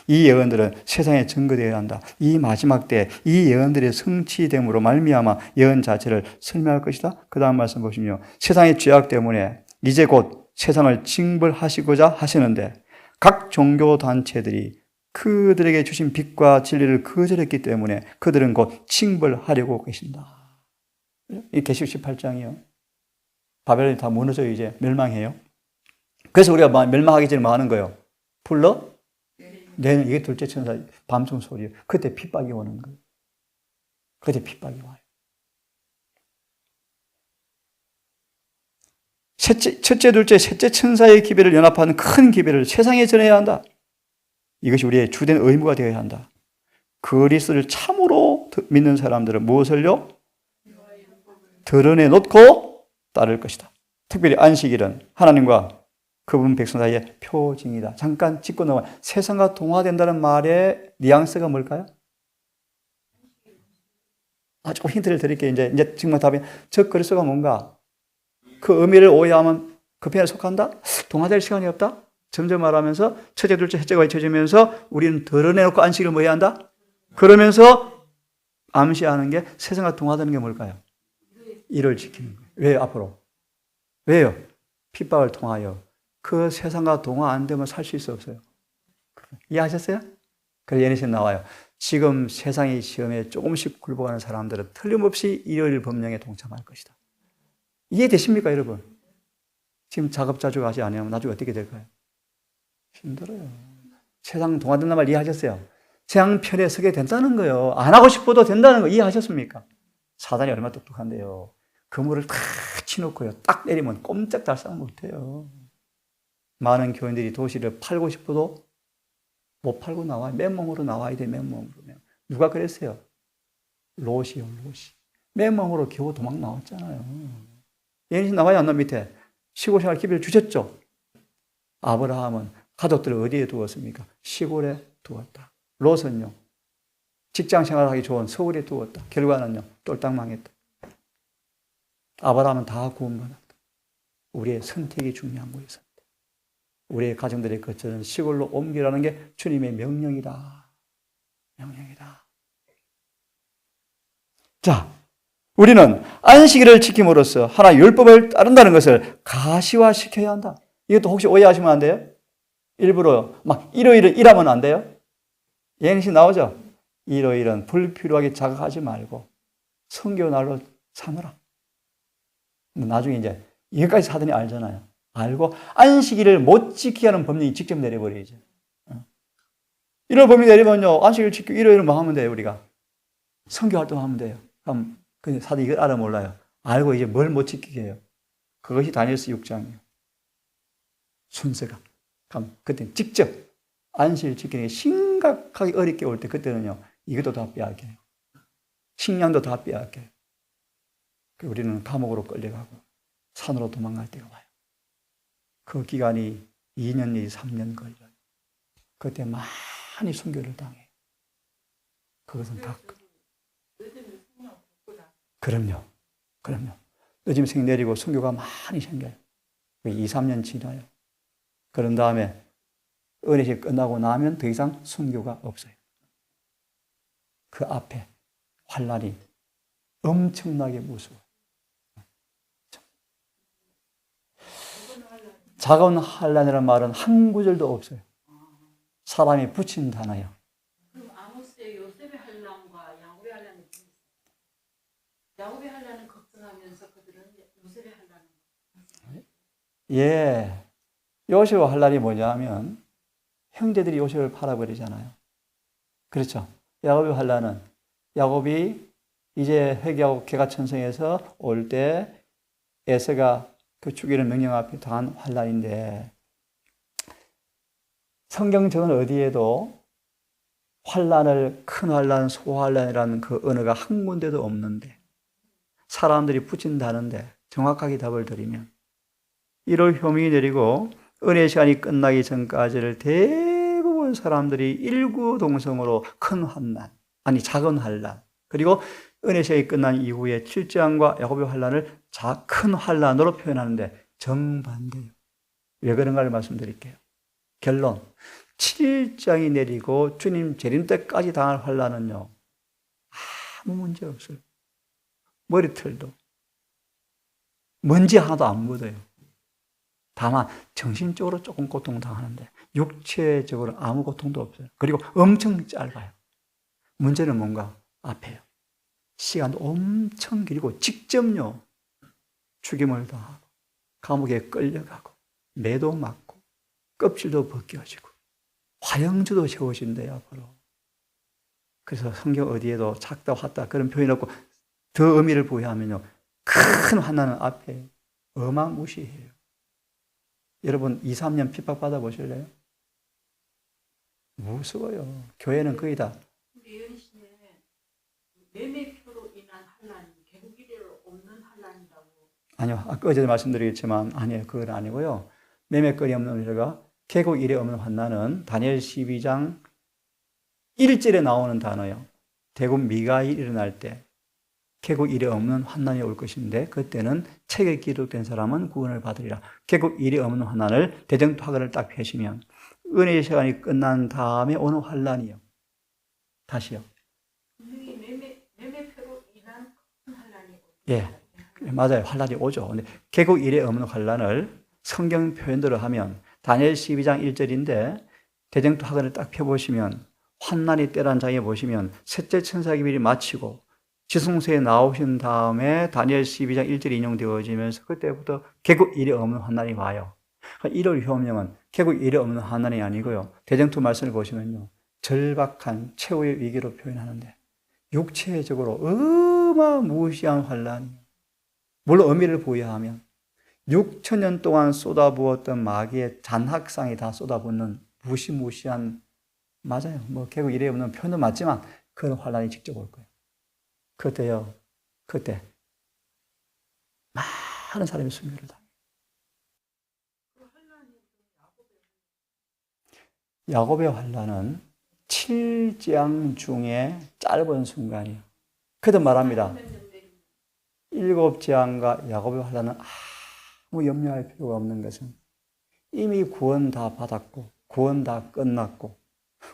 이 예언들은 세상에 증거되어야 한다. 이 마지막 때 이 예언들의 성취됨으로 말미암아 예언 자체를 설명할 것이다. 그 다음 말씀 보시면요. 세상의 죄악 때문에 이제 곧 세상을 징벌하시고자 하시는데 각 종교 단체들이 그들에게 주신 빛과 진리를 거절했기 때문에 그들은 곧 징벌하려고 계신다. 이 계시록 18장이요. 바벨론이 다 무너져요. 이제 멸망해요. 그래서 우리가 멸망하기 전에 뭐 하는 거예요? 불러? 내는 이게 둘째 천사 밤중 소리예요. 그때 핍박이 오는 거예요. 그때 핍박이 와요. 첫째, 둘째, 셋째 천사의 기별을 연합하는 큰 기별을 세상에 전해야 한다. 이것이 우리의 주된 의무가 되어야 한다. 그리스도를 참으로 믿는 사람들은 무엇을요? 드러내놓고 따를 것이다. 특별히 안식일은 하나님과 그분 백성 사이의 표징이다. 잠깐 짚고 넘어가. 세상과 동화된다는 말의 뉘앙스가 뭘까요? 조금 힌트를 드릴게요. 이제 정말 답이 저 그리스도가 뭔가 그 의미를 오해하면 그 편에 속한다? 동화될 시간이 없다? 점점 말하면서 첫째, 둘째, 셋째가 잊혀지면서 우리는 덜어내놓고 안식을 뭐 해야 한다? 그러면서 암시하는 게 세상과 동화되는 게 뭘까요? 일을 지키는 거예요. 왜요? 앞으로? 왜요? 핍박을 통하여 그 세상과 동화 안 되면 살 수 있어 없어요? 이해하셨어요? 그래서 예언에서 나와요. 지금 세상의 시험에 조금씩 굴복하는 사람들은 틀림없이 일요일 법령에 동참할 것이다. 이해되십니까, 여러분? 지금 작업자주하지 않으면 나중에 어떻게 될까요? 힘들어요. 세상 동화된다는 말 이해하셨어요? 세상 편에 서게 된다는 거예요. 안 하고 싶어도 된다는 거 이해하셨습니까? 사단이 얼마나 똑똑한데요. 그물을 탁 치놓고요. 딱 내리면 꼼짝달싹 못해요. 많은 교인들이 도시를 팔고 싶어도 못 팔고 나와요. 맨몸으로 나와야 돼, 맨몸으로. 누가 그랬어요? 롯이요, 롯이. 맨몸으로 겨우 도망 나왔잖아요. 예언이 나와요, 안 나와, 밑에? 시골 생활 기회를 주셨죠? 아브라함은 가족들을 어디에 두었습니까? 시골에 두었다. 롯은요, 직장 생활하기 좋은 서울에 두었다. 결과는요, 똘딱 망했다. 아브라함은 다 구원받았다. 우리의 선택이 중요한 거였습니다. 우리의 가정들의 거처는 시골로 옮기라는 게 주님의 명령이다. 명령이다. 자, 우리는 안식일을 지킴으로써 하나의 율법을 따른다는 것을 가시화시켜야 한다. 이것도 혹시 오해하시면 안 돼요? 일부러 막 일요일은 일하면 안 돼요? 예언시 나오죠? 일요일은 불필요하게 자극하지 말고 성교 날로 삼으라. 나중에 이제 여기까지 사단이 알잖아요. 알고 안식일을 못 지키게 하는 법령이 직접 내려버리죠. 일요일 법령 내리면요, 안식일 지키고 일요일은 뭐 하면 돼요, 우리가? 성교 활동하면 돼요. 그럼 사단이 이걸 알아 몰라요. 알고 이제 뭘 못 지키게 해요. 그것이 다니엘서 6장이에요. 순서가. 그럼 그때 직접 안식일 지키는 게 심각하게 어렵게 올 때 그때는요, 이것도 다 빼앗겨요. 식량도 다 빼앗겨요. 우리는 감옥으로 끌려가고 산으로 도망갈 때가 와요. 그 기간이 2년 내지 3년 걸려요. 그때 많이 순교를 당해요. 그것은 다. 그럼요. 그럼요. 늦으면 생 내리고 순교가 많이 생겨요. 2, 3년 지나요. 그런 다음에 은혜식 끝나고 나면 더 이상 순교가 없어요. 그 앞에 환난이 엄청나게 무서워요. 작은 환난이라는 말은 한 구절도 없어요. 사람이 붙인 단어예요. 그럼 아모스의 요셉의 환난과 야곱의 환난이 있어요. 야곱의 환난은 걱정하면서 그들은 요셉의 환난은 예. 요셉의 환난이 뭐냐면 형제들이 요셉을 팔아버리잖아요. 그렇죠. 야곱의 환난은 야곱이 이제 회개하고 개가천성에서 올 때 에서가 그 죽이는 명령 앞에 당한 환난인데 성경적은 어디에도 환난을 큰 환난, 소환난이라는 그 언어가 한 군데도 없는데 사람들이 붙인다는데 정확하게 답을 드리면 1월 효명이 내리고 은혜 시간이 끝나기 전까지를 대부분 사람들이 일구동성으로 큰 환난, 아니 작은 환난, 그리고 은혜 시간이 끝난 이후에 7장과 야곱의 환난을 큰 환난으로 표현하는데 정반대예요. 왜 그런가를 말씀드릴게요. 결론, 7장이 내리고 주님 재림 때까지 당할 환난은요, 아무 문제 없어요. 머리털도 먼지 하나도 안 묻어요. 다만 정신적으로 조금 고통당하는데 육체적으로 아무 고통도 없어요. 그리고 엄청 짧아요. 문제는 뭔가 앞에요. 시간도 엄청 길고 직접요 죽임을 당하고 감옥에 끌려가고 매도 맞고 껍질도 벗겨지고 화영주도 세워진대요 앞으로. 그래서 성경 어디에도 작다 왔다 그런 표현이 없고 더 의미를 부여하면요 큰 환난은 앞에 어마무시해요. 여러분 2, 3년 핍박받아 보실래요? 무서워요. 교회는 거의 다. 예언신의 매매표로 인한 환난이 개국 이래로 없는 환난이라고. 아니요. 아까 어제도 말씀드리겠지만 아니에요. 그건 아니고요. 매매거리 없는 이래가 개국 이래 없는 환난은 다니엘 12장 1절에 나오는 단어예요. 대군 미가일 일어날 때 개국 이래 없는 환난이 올 것인데 그때는 책에 기록된 사람은 구원을 받으리라. 개국 이래 없는 환난을 대정토하근을 딱 펴시면 은혜의 시간이 끝난 다음에 오는 환난이요. 다시요. 분명히 매매표로 인한 큰 환란이 예, 맞아요. 환난이 오죠. 근데 개국 이래 없는 환난을 성경 표현대로 하면 다니엘 12장 1절인데 대정토하근을 딱 펴보시면 환난이 때란 장에 보시면 셋째 천사기밀이 마치고 지성소에 나오신 다음에 다니엘 12장 1절이 인용되어지면서 그때부터 개국 이래 없는 환난이 와요. 이럴 효명은 개국 이래 없는 환난이 아니고요. 대정토 말씀을 보시면요. 절박한 최후의 위기로 표현하는데 육체적으로 어마무시한 환난이 물론 의미를 부여하면 6천년 동안 쏟아부었던 마귀의 잔학상이 다 쏟아붓는 무시무시한 맞아요. 뭐 개국 이래 없는 표현도 맞지만 그런 환난이 직접 올 거예요. 그때요. 그때 많은 사람이 순교를 당해요. 야곱의 환난은 7재앙 중에 짧은 순간이에요. 그래도 말합니다. 7재앙과 야곱의 환난은 아무 염려할 필요가 없는 것은 이미 구원 다 받았고 구원 다 끝났고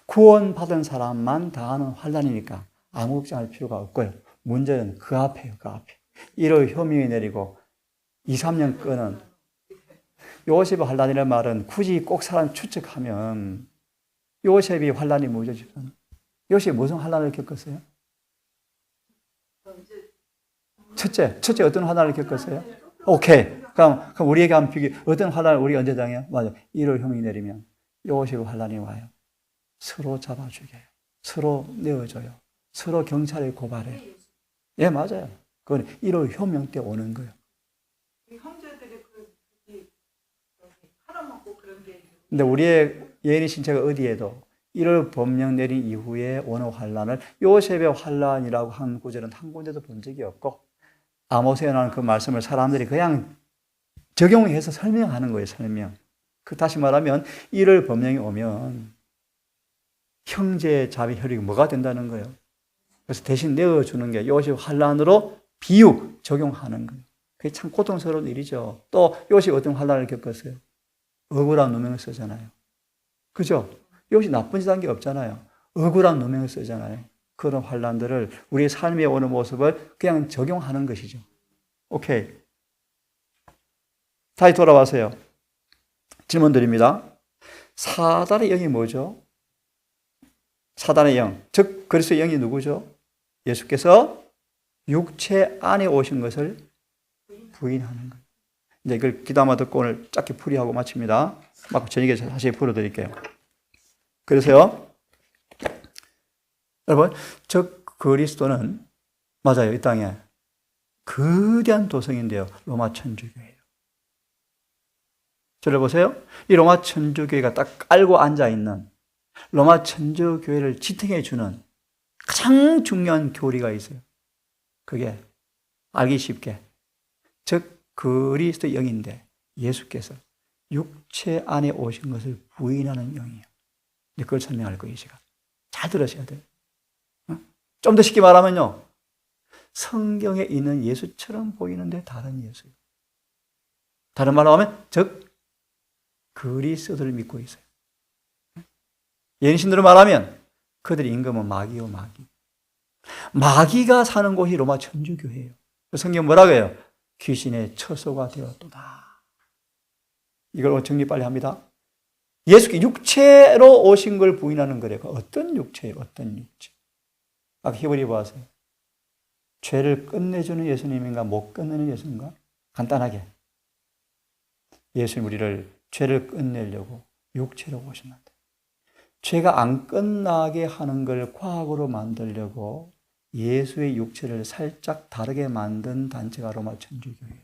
구원 받은 사람만 당하는 환난이니까 아무 걱정할 필요가 없고요. 문제는 그 앞에요. 그 앞에. 1월 효명이 내리고 2, 3년 끄는 요셉의 환난이라는 말은 굳이 꼭 사람 추측하면 요셉이 환난이 뭐죠? 요셉이 무슨 환난을 겪었어요? 첫째 어떤 환난을 겪었어요? 오케이. 그럼 우리에게 한번 비교. 어떤 환난을 우리가 언제 당해요? 맞아. 1월 효명이 내리면 요셉의 환난이 와요. 서로 잡아 죽여요. 서로 내어줘요. 서로 경찰에 고발해요. 예, 맞아요. 그건 1월 효명 때 오는 거예요. 형제들이 팔아먹고 그런 게. 근데 우리의 예언의 신체가 어디에도 1월 법령 내린 이후에 오는 환란을 요셉의 환란이라고 한 구절은 한 군데도 본 적이 없고 아모스에 나오는 그 말씀을 사람들이 그냥 적용해서 설명하는 거예요. 설명. 다시 말하면 1월 법령이 오면 형제의 자비 혈육이 뭐가 된다는 거예요. 그래서 대신 내어주는 게 요셉 환란으로 비유 적용하는 거예요. 그게 참 고통스러운 일이죠. 또 요셉이 어떤 환란을 겪었어요? 억울한 누명을 쓰잖아요. 그죠? 요셉이 나쁜 짓 한 게 없잖아요. 억울한 누명을 쓰잖아요. 그런 환란들을 우리의 삶에 오는 모습을 그냥 적용하는 것이죠. 오케이. 다시 돌아와서요. 질문 드립니다. 사단의 영이 뭐죠? 사단의 영, 즉 그리스도의 영이 누구죠? 예수께서 육체 안에 오신 것을 부인하는 거예요. 이제 이걸 기도하며 듣고 오늘 짧게 풀이하고 마칩니다. 막 저녁에 다시 풀어드릴게요. 그래서요, 여러분, 즉 그리스도는 맞아요. 이 땅에 거대한 도성인데요. 로마 천주교예요. 저를 보세요. 이 로마 천주교회가 딱 깔고 앉아있는 로마 천주교회를 지탱해 주는 가장 중요한 교리가 있어요. 그게 알기 쉽게 즉 그리스도의 영인데 예수께서 육체 안에 오신 것을 부인하는 영이에요. 근데 그걸 설명할 거예요. 이 시간 잘 들으셔야 돼요. 좀 더 쉽게 말하면요, 성경에 있는 예수처럼 보이는데 다른 예수예요. 다른 말로 하면 즉 그리스도를 믿고 있어요. 예언신들로 말하면 그들의 임금은 마귀요 마귀. 마귀가 사는 곳이 로마 천주교회예요. 성경 뭐라고 해요? 귀신의 처소가 되었도다. 이걸 정리 빨리 합니다. 예수께 육체로 오신 걸 부인하는 거래요. 어떤 육체예요? 어떤 육체? 아까 히브리 보았어요. 죄를 끝내주는 예수님인가 못 끝내는 예수님인가? 간단하게 예수님 우리를 죄를 끝내려고 육체로 오셨는데 죄가 안 끝나게 하는 걸 과학으로 만들려고 예수의 육체를 살짝 다르게 만든 단체가 로마 천주교예요.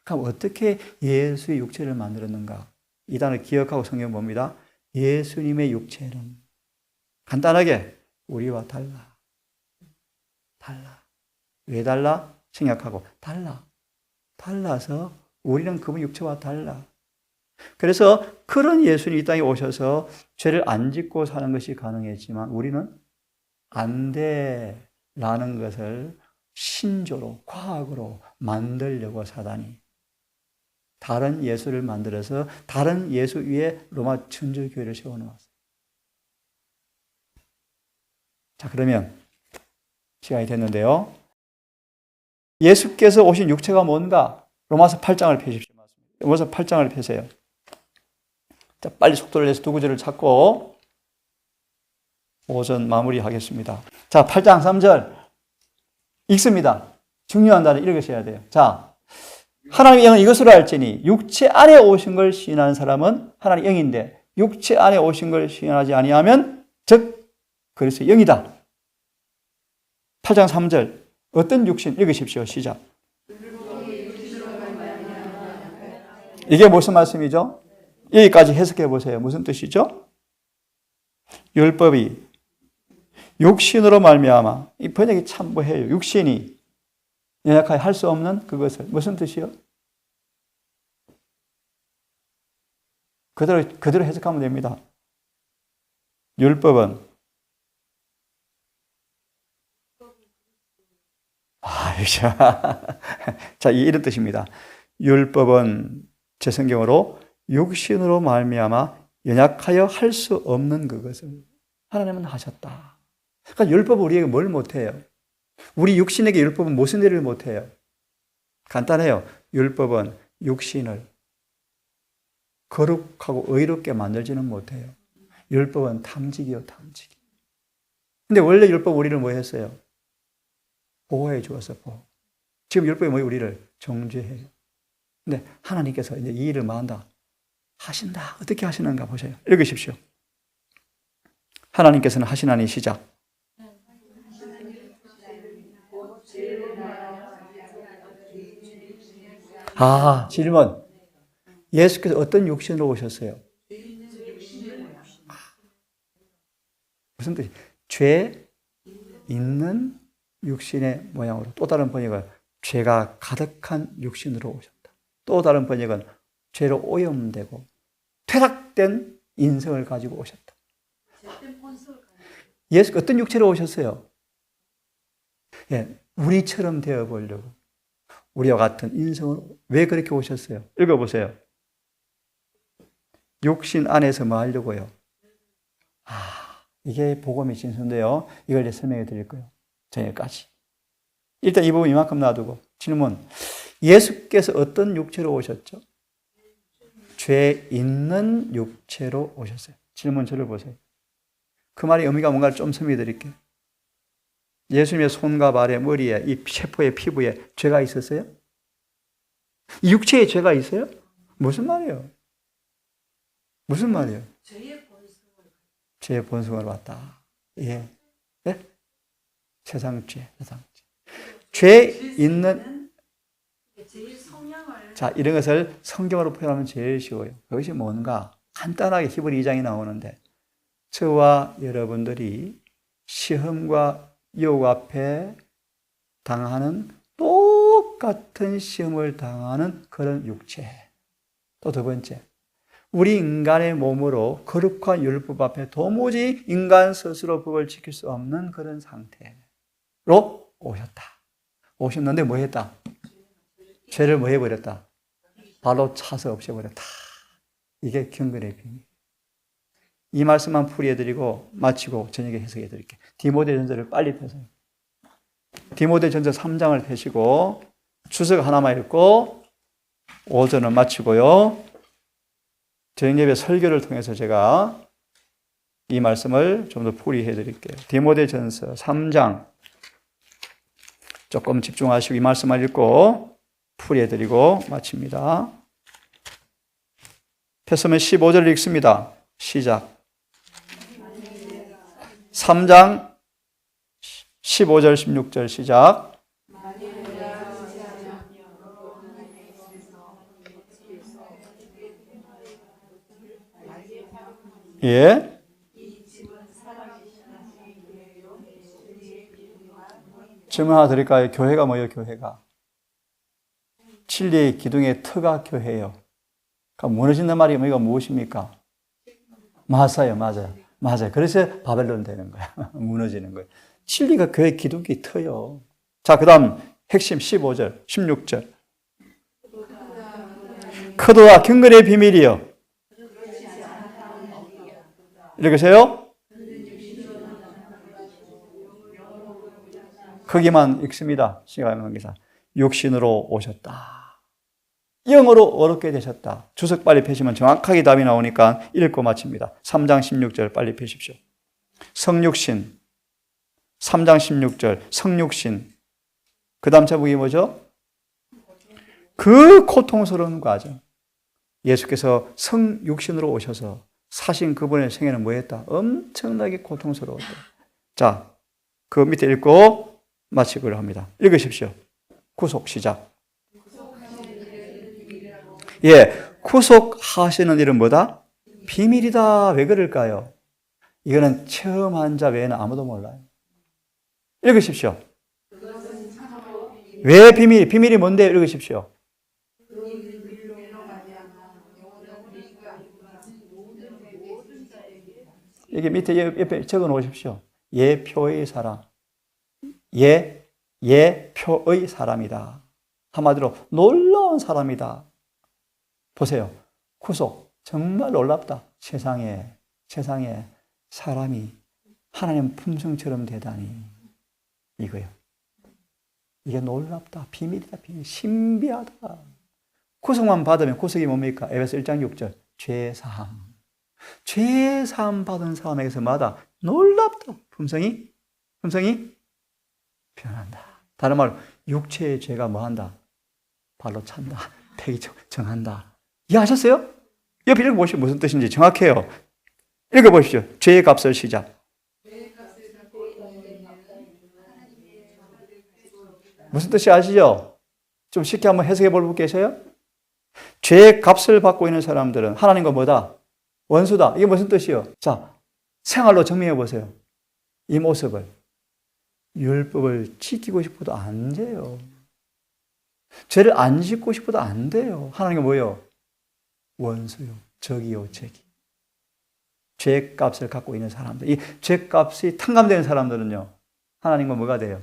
그럼 어떻게 예수의 육체를 만들었는가? 이 단어를 기억하고 성경 봅니다. 예수님의 육체는 간단하게 우리와 달라. 왜 달라? 생각하고 달라서 우리는 그분 육체와 달라. 그래서 그런 예수님이 이 땅에 오셔서 죄를 안 짓고 사는 것이 가능했지만 우리는 안 돼라는 것을 신조로, 과학으로 만들려고 사단이 다른 예수를 만들어서 다른 예수 위에 로마 천주교회를 세워놓았어요. 자, 그러면 시간이 됐는데요. 예수께서 오신 육체가 뭔가? 로마서 8장을 펴십시오. 로마서 8장을 펴세요. 자, 빨리 속도를 내서 두 구절을 찾고 오전 마무리하겠습니다. 자, 8장 3절 읽습니다. 중요한 단어 읽으셔야 돼요. 자, 하나님의 영은 이것으로 알지니 육체 안에 오신 걸 시인하는 사람은 하나님의 영인데 육체 안에 오신 걸 시인하지 아니하면 즉 그리스도의 영이다. 8장 3절 어떤 육신 읽으십시오. 시작. 이게 무슨 말씀이죠? 여기까지 해석해 보세요. 무슨 뜻이죠? 율법이 육신으로 말미암아 이 번역이 참 뭐해요. 육신이 연약하게 할 수 없는 그것을 무슨 뜻이요? 그대로 해석하면 됩니다. 율법은 자, 이런 뜻입니다. 율법은 제 성경으로 육신으로 말미암아 연약하여 할 수 없는 그것을 하나님은 하셨다. 그러니까 율법은 우리에게 뭘 못해요? 우리 육신에게 율법은 무슨 일을 못해요? 간단해요. 율법은 육신을 거룩하고 의롭게 만들지는 못해요. 율법은 탐직이요, 탐직. 근데 원래 율법 우리를 뭐 했어요? 보호해 주어서 보호. 지금 율법이 뭐예요? 우리를 정죄해요. 근데 하나님께서 이제 이 일을 뭐한다? 하신다. 어떻게 하시는가 보세요. 읽으십시오. 하나님께서는 하시나니 시작. 질문. 예수께서 어떤 육신으로 오셨어요? 무슨 뜻이? 죄 있는 육신의 모양으로. 또 다른 번역은 죄가 가득한 육신으로 오셨다. 또 다른 번역은 죄로 오염되고 퇴락된 인성을 가지고 오셨다. 예수가 어떤 육체로 오셨어요? 예, 우리처럼 되어보려고. 우리와 같은 인성으로. 왜 그렇게 오셨어요? 읽어보세요. 육신 안에서 뭐 하려고요? 이게 복음의 진수인데요. 이걸 이제 설명해 드릴 거예요. 저녁까지. 일단 이 부분 이만큼 놔두고 질문. 예수께서 어떤 육체로 오셨죠? 죄 있는 육체로 오셨어요. 질문 저를 보세요. 그 말의 의미가 뭔가를 좀 설명해 드릴게요. 예수님의 손과 발에, 머리에, 이 세포의 피부에 죄가 있었어요? 이 육체에 죄가 있어요? 무슨 말이에요? 무슨 말이에요? 죄의 본성을 왔다. 예. 예? 세상죄. 죄 있는, 자, 이런 것을 성경으로 표현하면 제일 쉬워요. 그것이 뭔가? 간단하게 히브리 2장이 나오는데, 저와 여러분들이 시험과 유혹 앞에 당하는 똑같은 시험을 당하는 그런 육체. 또 두 번째, 우리 인간의 몸으로 거룩한 율법 앞에 도무지 인간 스스로 법을 지킬 수 없는 그런 상태로 오셨다. 오셨는데 뭐 했다? 죄를 뭐 해버렸다? 발로 차서 없애버렸다. 이게 경건의 비밀. 이 말씀만 풀이해드리고 마치고 저녁에 해석해드릴게요. 디모데전서를 빨리 펴세요. 디모데전서 3장을 펴시고 주석 하나만 읽고 오전은 마치고요. 저녁 예배 설교를 통해서 제가 이 말씀을 좀 더 풀이해드릴게요. 디모데전서 3장 조금 집중하시고 이 말씀을 읽고 풀이해드리고 마칩니다. 펴서면 15절 읽습니다. 시작. 3장 15절 16절 시작. 예. 질문 하나 드릴까요? 교회가 뭐예요? 교회가 진리의 기둥의 터가 교회예요. 그러니까 무너진단 말이 의미가 무엇입니까? 맞아요. 그래서 바벨론 되는 거야. 무너지는 거예요. 진리가 교회 기둥이 터요. 자, 그 다음 핵심 15절, 16절. 크도와 경건의 비밀이요. 읽으세요. 거기만 읽습니다. 시간 관계상. 육신으로 오셨다. 영으로 어렵게 되셨다. 주석 빨리 펴시면 정확하게 답이 나오니까 읽고 마칩니다. 3장 16절 빨리 펴십시오. 성육신. 3장 16절 성육신. 그 다음 제목이 뭐죠? 그 고통스러운 과정. 예수께서 성육신으로 오셔서 사신 그분의 생애는 뭐였다? 엄청나게 고통스러웠다. 자, 그 밑에 읽고 마치기로 합니다. 읽으십시오. 구속 시작. 예, 구속하시는 일은 뭐다? 비밀이다. 왜 그럴까요? 이거는 처음 한 자 외에는 아무도 몰라요. 읽으십시오. 왜 비밀이? 비밀이 뭔데? 읽으십시오. 여기 밑에 옆에 적어 놓으십시오. 예표의 사람. 예표의 사람이다. 한마디로 놀라운 사람이다. 보세요. 구속. 정말 놀랍다. 세상에 사람이 하나님 품성처럼 되다니. 이거요. 이게 놀랍다. 비밀이다. 비밀. 신비하다. 구속만 받으면 구속이 뭡니까? 에베소 1장 6절. 죄사함. 죄사함 받은 사람에게서마다 놀랍다. 품성이 변한다. 다른 말로 육체의 죄가 뭐한다? 발로 찬다. 폐기 정한다. 이해하셨어요? 옆에 읽어보시오. 무슨 뜻인지 정확해요. 읽어보십시오. 죄의 값을 시작. 무슨 뜻이 아시죠? 좀 쉽게 한번 해석해 볼 분 계세요? 죄의 값을 받고 있는 사람들은 하나님과 뭐다? 원수다. 이게 무슨 뜻이요? 자, 생활로 증명해 보세요. 이 모습을. 율법을 지키고 싶어도 안 돼요. 죄를 안 짓고 싶어도 안 돼요. 하나님은 뭐예요? 원수요. 적이요. 적이. 죄값을 갖고 있는 사람들. 이 죄값이 탕감되는 사람들은요. 하나님과 뭐가 돼요?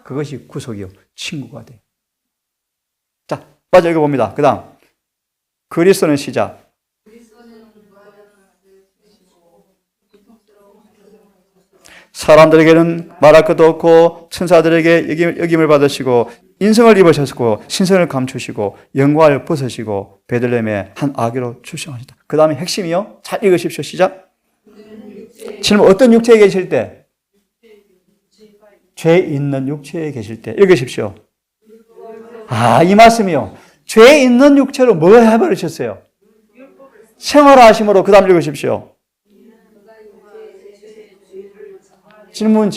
그것이 구속이요. 친구가 돼요. 자, 빠져 읽어봅니다. 그 다음. 그리스도는 시작. 사람들에게는 말할 것도 없고 천사들에게 여김을 받으시고 인성을 입으셨고 신선을 감추시고 영광을 벗으시고 베들레헴의 한 아기로 출생하셨다. 그 다음에 핵심이요. 잘 읽으십시오. 시작. 질문. 어떤 육체에 계실 때? 죄 있는 육체에 계실 때. 읽으십시오. 이 말씀이요. 죄 있는 육체로 뭘 해버리셨어요? 생활하심으로. 그 다음 읽으십시오. 질문.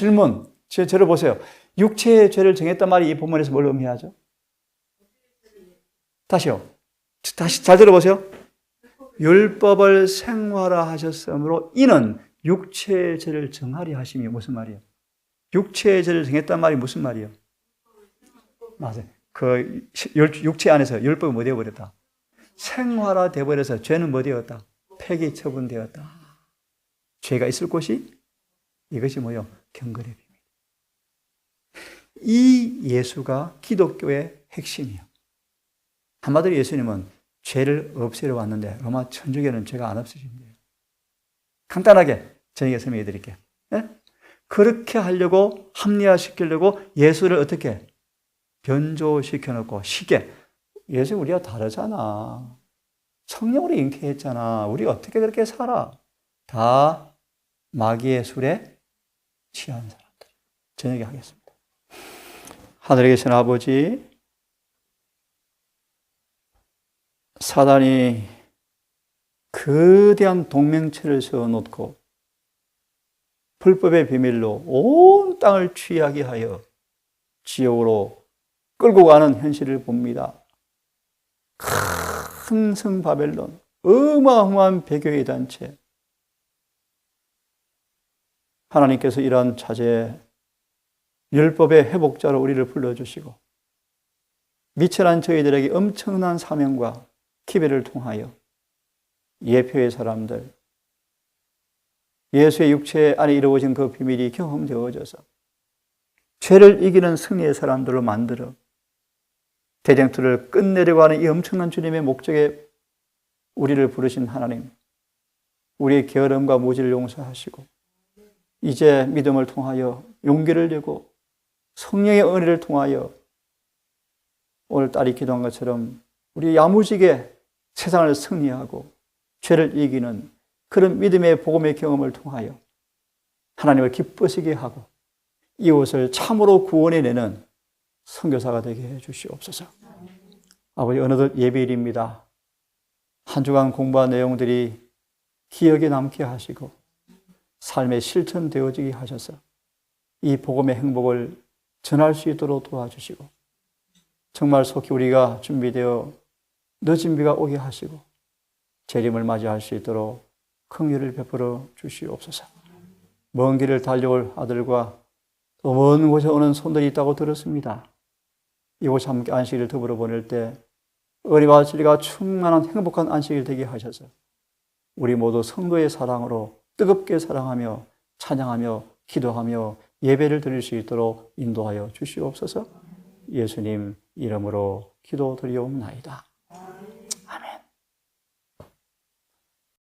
저를 보세요. 육체의 죄를 정했단 말이 이 본문에서 뭘 의미하죠? 다시요. 다시 잘 들어보세요. 율법을 생활화하셨으므로 이는 육체의 죄를 정하려 하심이 무슨 말이에요? 육체의 죄를 정했단 말이 무슨 말이에요? 맞아요. 그 육체 안에서 율법이 뭐 되어버렸다? 생활화 되어버려서 죄는 뭐 되었다? 폐기 처분되었다. 죄가 있을 곳이 이것이 뭐요? 경건의 비밀. 이 예수가 기독교의 핵심이에요. 한마디로 예수님은 죄를 없애려 왔는데 로마 천주교는 죄가 안 없으신대요. 간단하게 저에게 설명해 드릴게요. 네? 그렇게 하려고 합리화시키려고 예수를 어떻게 변조시켜 놓고 쉽게 예수 우리가 다르잖아. 성령으로 잉태했잖아. 우리 어떻게 그렇게 살아? 다 마귀의 술에 취한 사람들. 저녁에 하겠습니다. 하늘에 계신 아버지, 사단이 거대한 동맹체를 세워놓고 불법의 비밀로 온 땅을 취하게 하여 지옥으로 끌고 가는 현실을 봅니다. 큰 성 바벨론, 어마어마한 배교의 단체. 하나님께서 이러한 자제, 율법의 회복자로 우리를 불러주시고 미천한 저희들에게 엄청난 사명과 기회를 통하여 예표의 사람들, 예수의 육체 안에 이루어진 그 비밀이 경험되어져서 죄를 이기는 승리의 사람들로 만들어 대쟁투를 끝내려고 하는 이 엄청난 주님의 목적에 우리를 부르신 하나님, 우리의 게으름과 무지를 용서하시고 이제 믿음을 통하여 용기를 내고 성령의 은혜를 통하여 오늘 딸이 기도한 것처럼 우리 야무지게 세상을 승리하고 죄를 이기는 그런 믿음의 복음의 경험을 통하여 하나님을 기쁘시게 하고 이웃을 참으로 구원해내는 선교사가 되게 해 주시옵소서. 아버지, 어느덧 예배일입니다. 한 주간 공부한 내용들이 기억에 남게 하시고 삶에 실천되어지게 하셔서 이 복음의 행복을 전할 수 있도록 도와주시고 정말 속히 우리가 준비되어 늦은 비가 오게 하시고 재림을 맞이할 수 있도록 긍휼을 베풀어 주시옵소서. 먼 길을 달려올 아들과 또 먼 곳에 오는 손들이 있다고 들었습니다. 이곳에 함께 안식일을 더불어 보낼 때 은혜와 진리가 충만한 행복한 안식일 되게 하셔서 우리 모두 성도의 사랑으로 뜨겁게 사랑하며 찬양하며 기도하며 예배를 드릴 수 있도록 인도하여 주시옵소서. 예수님 이름으로 기도드리옵나이다.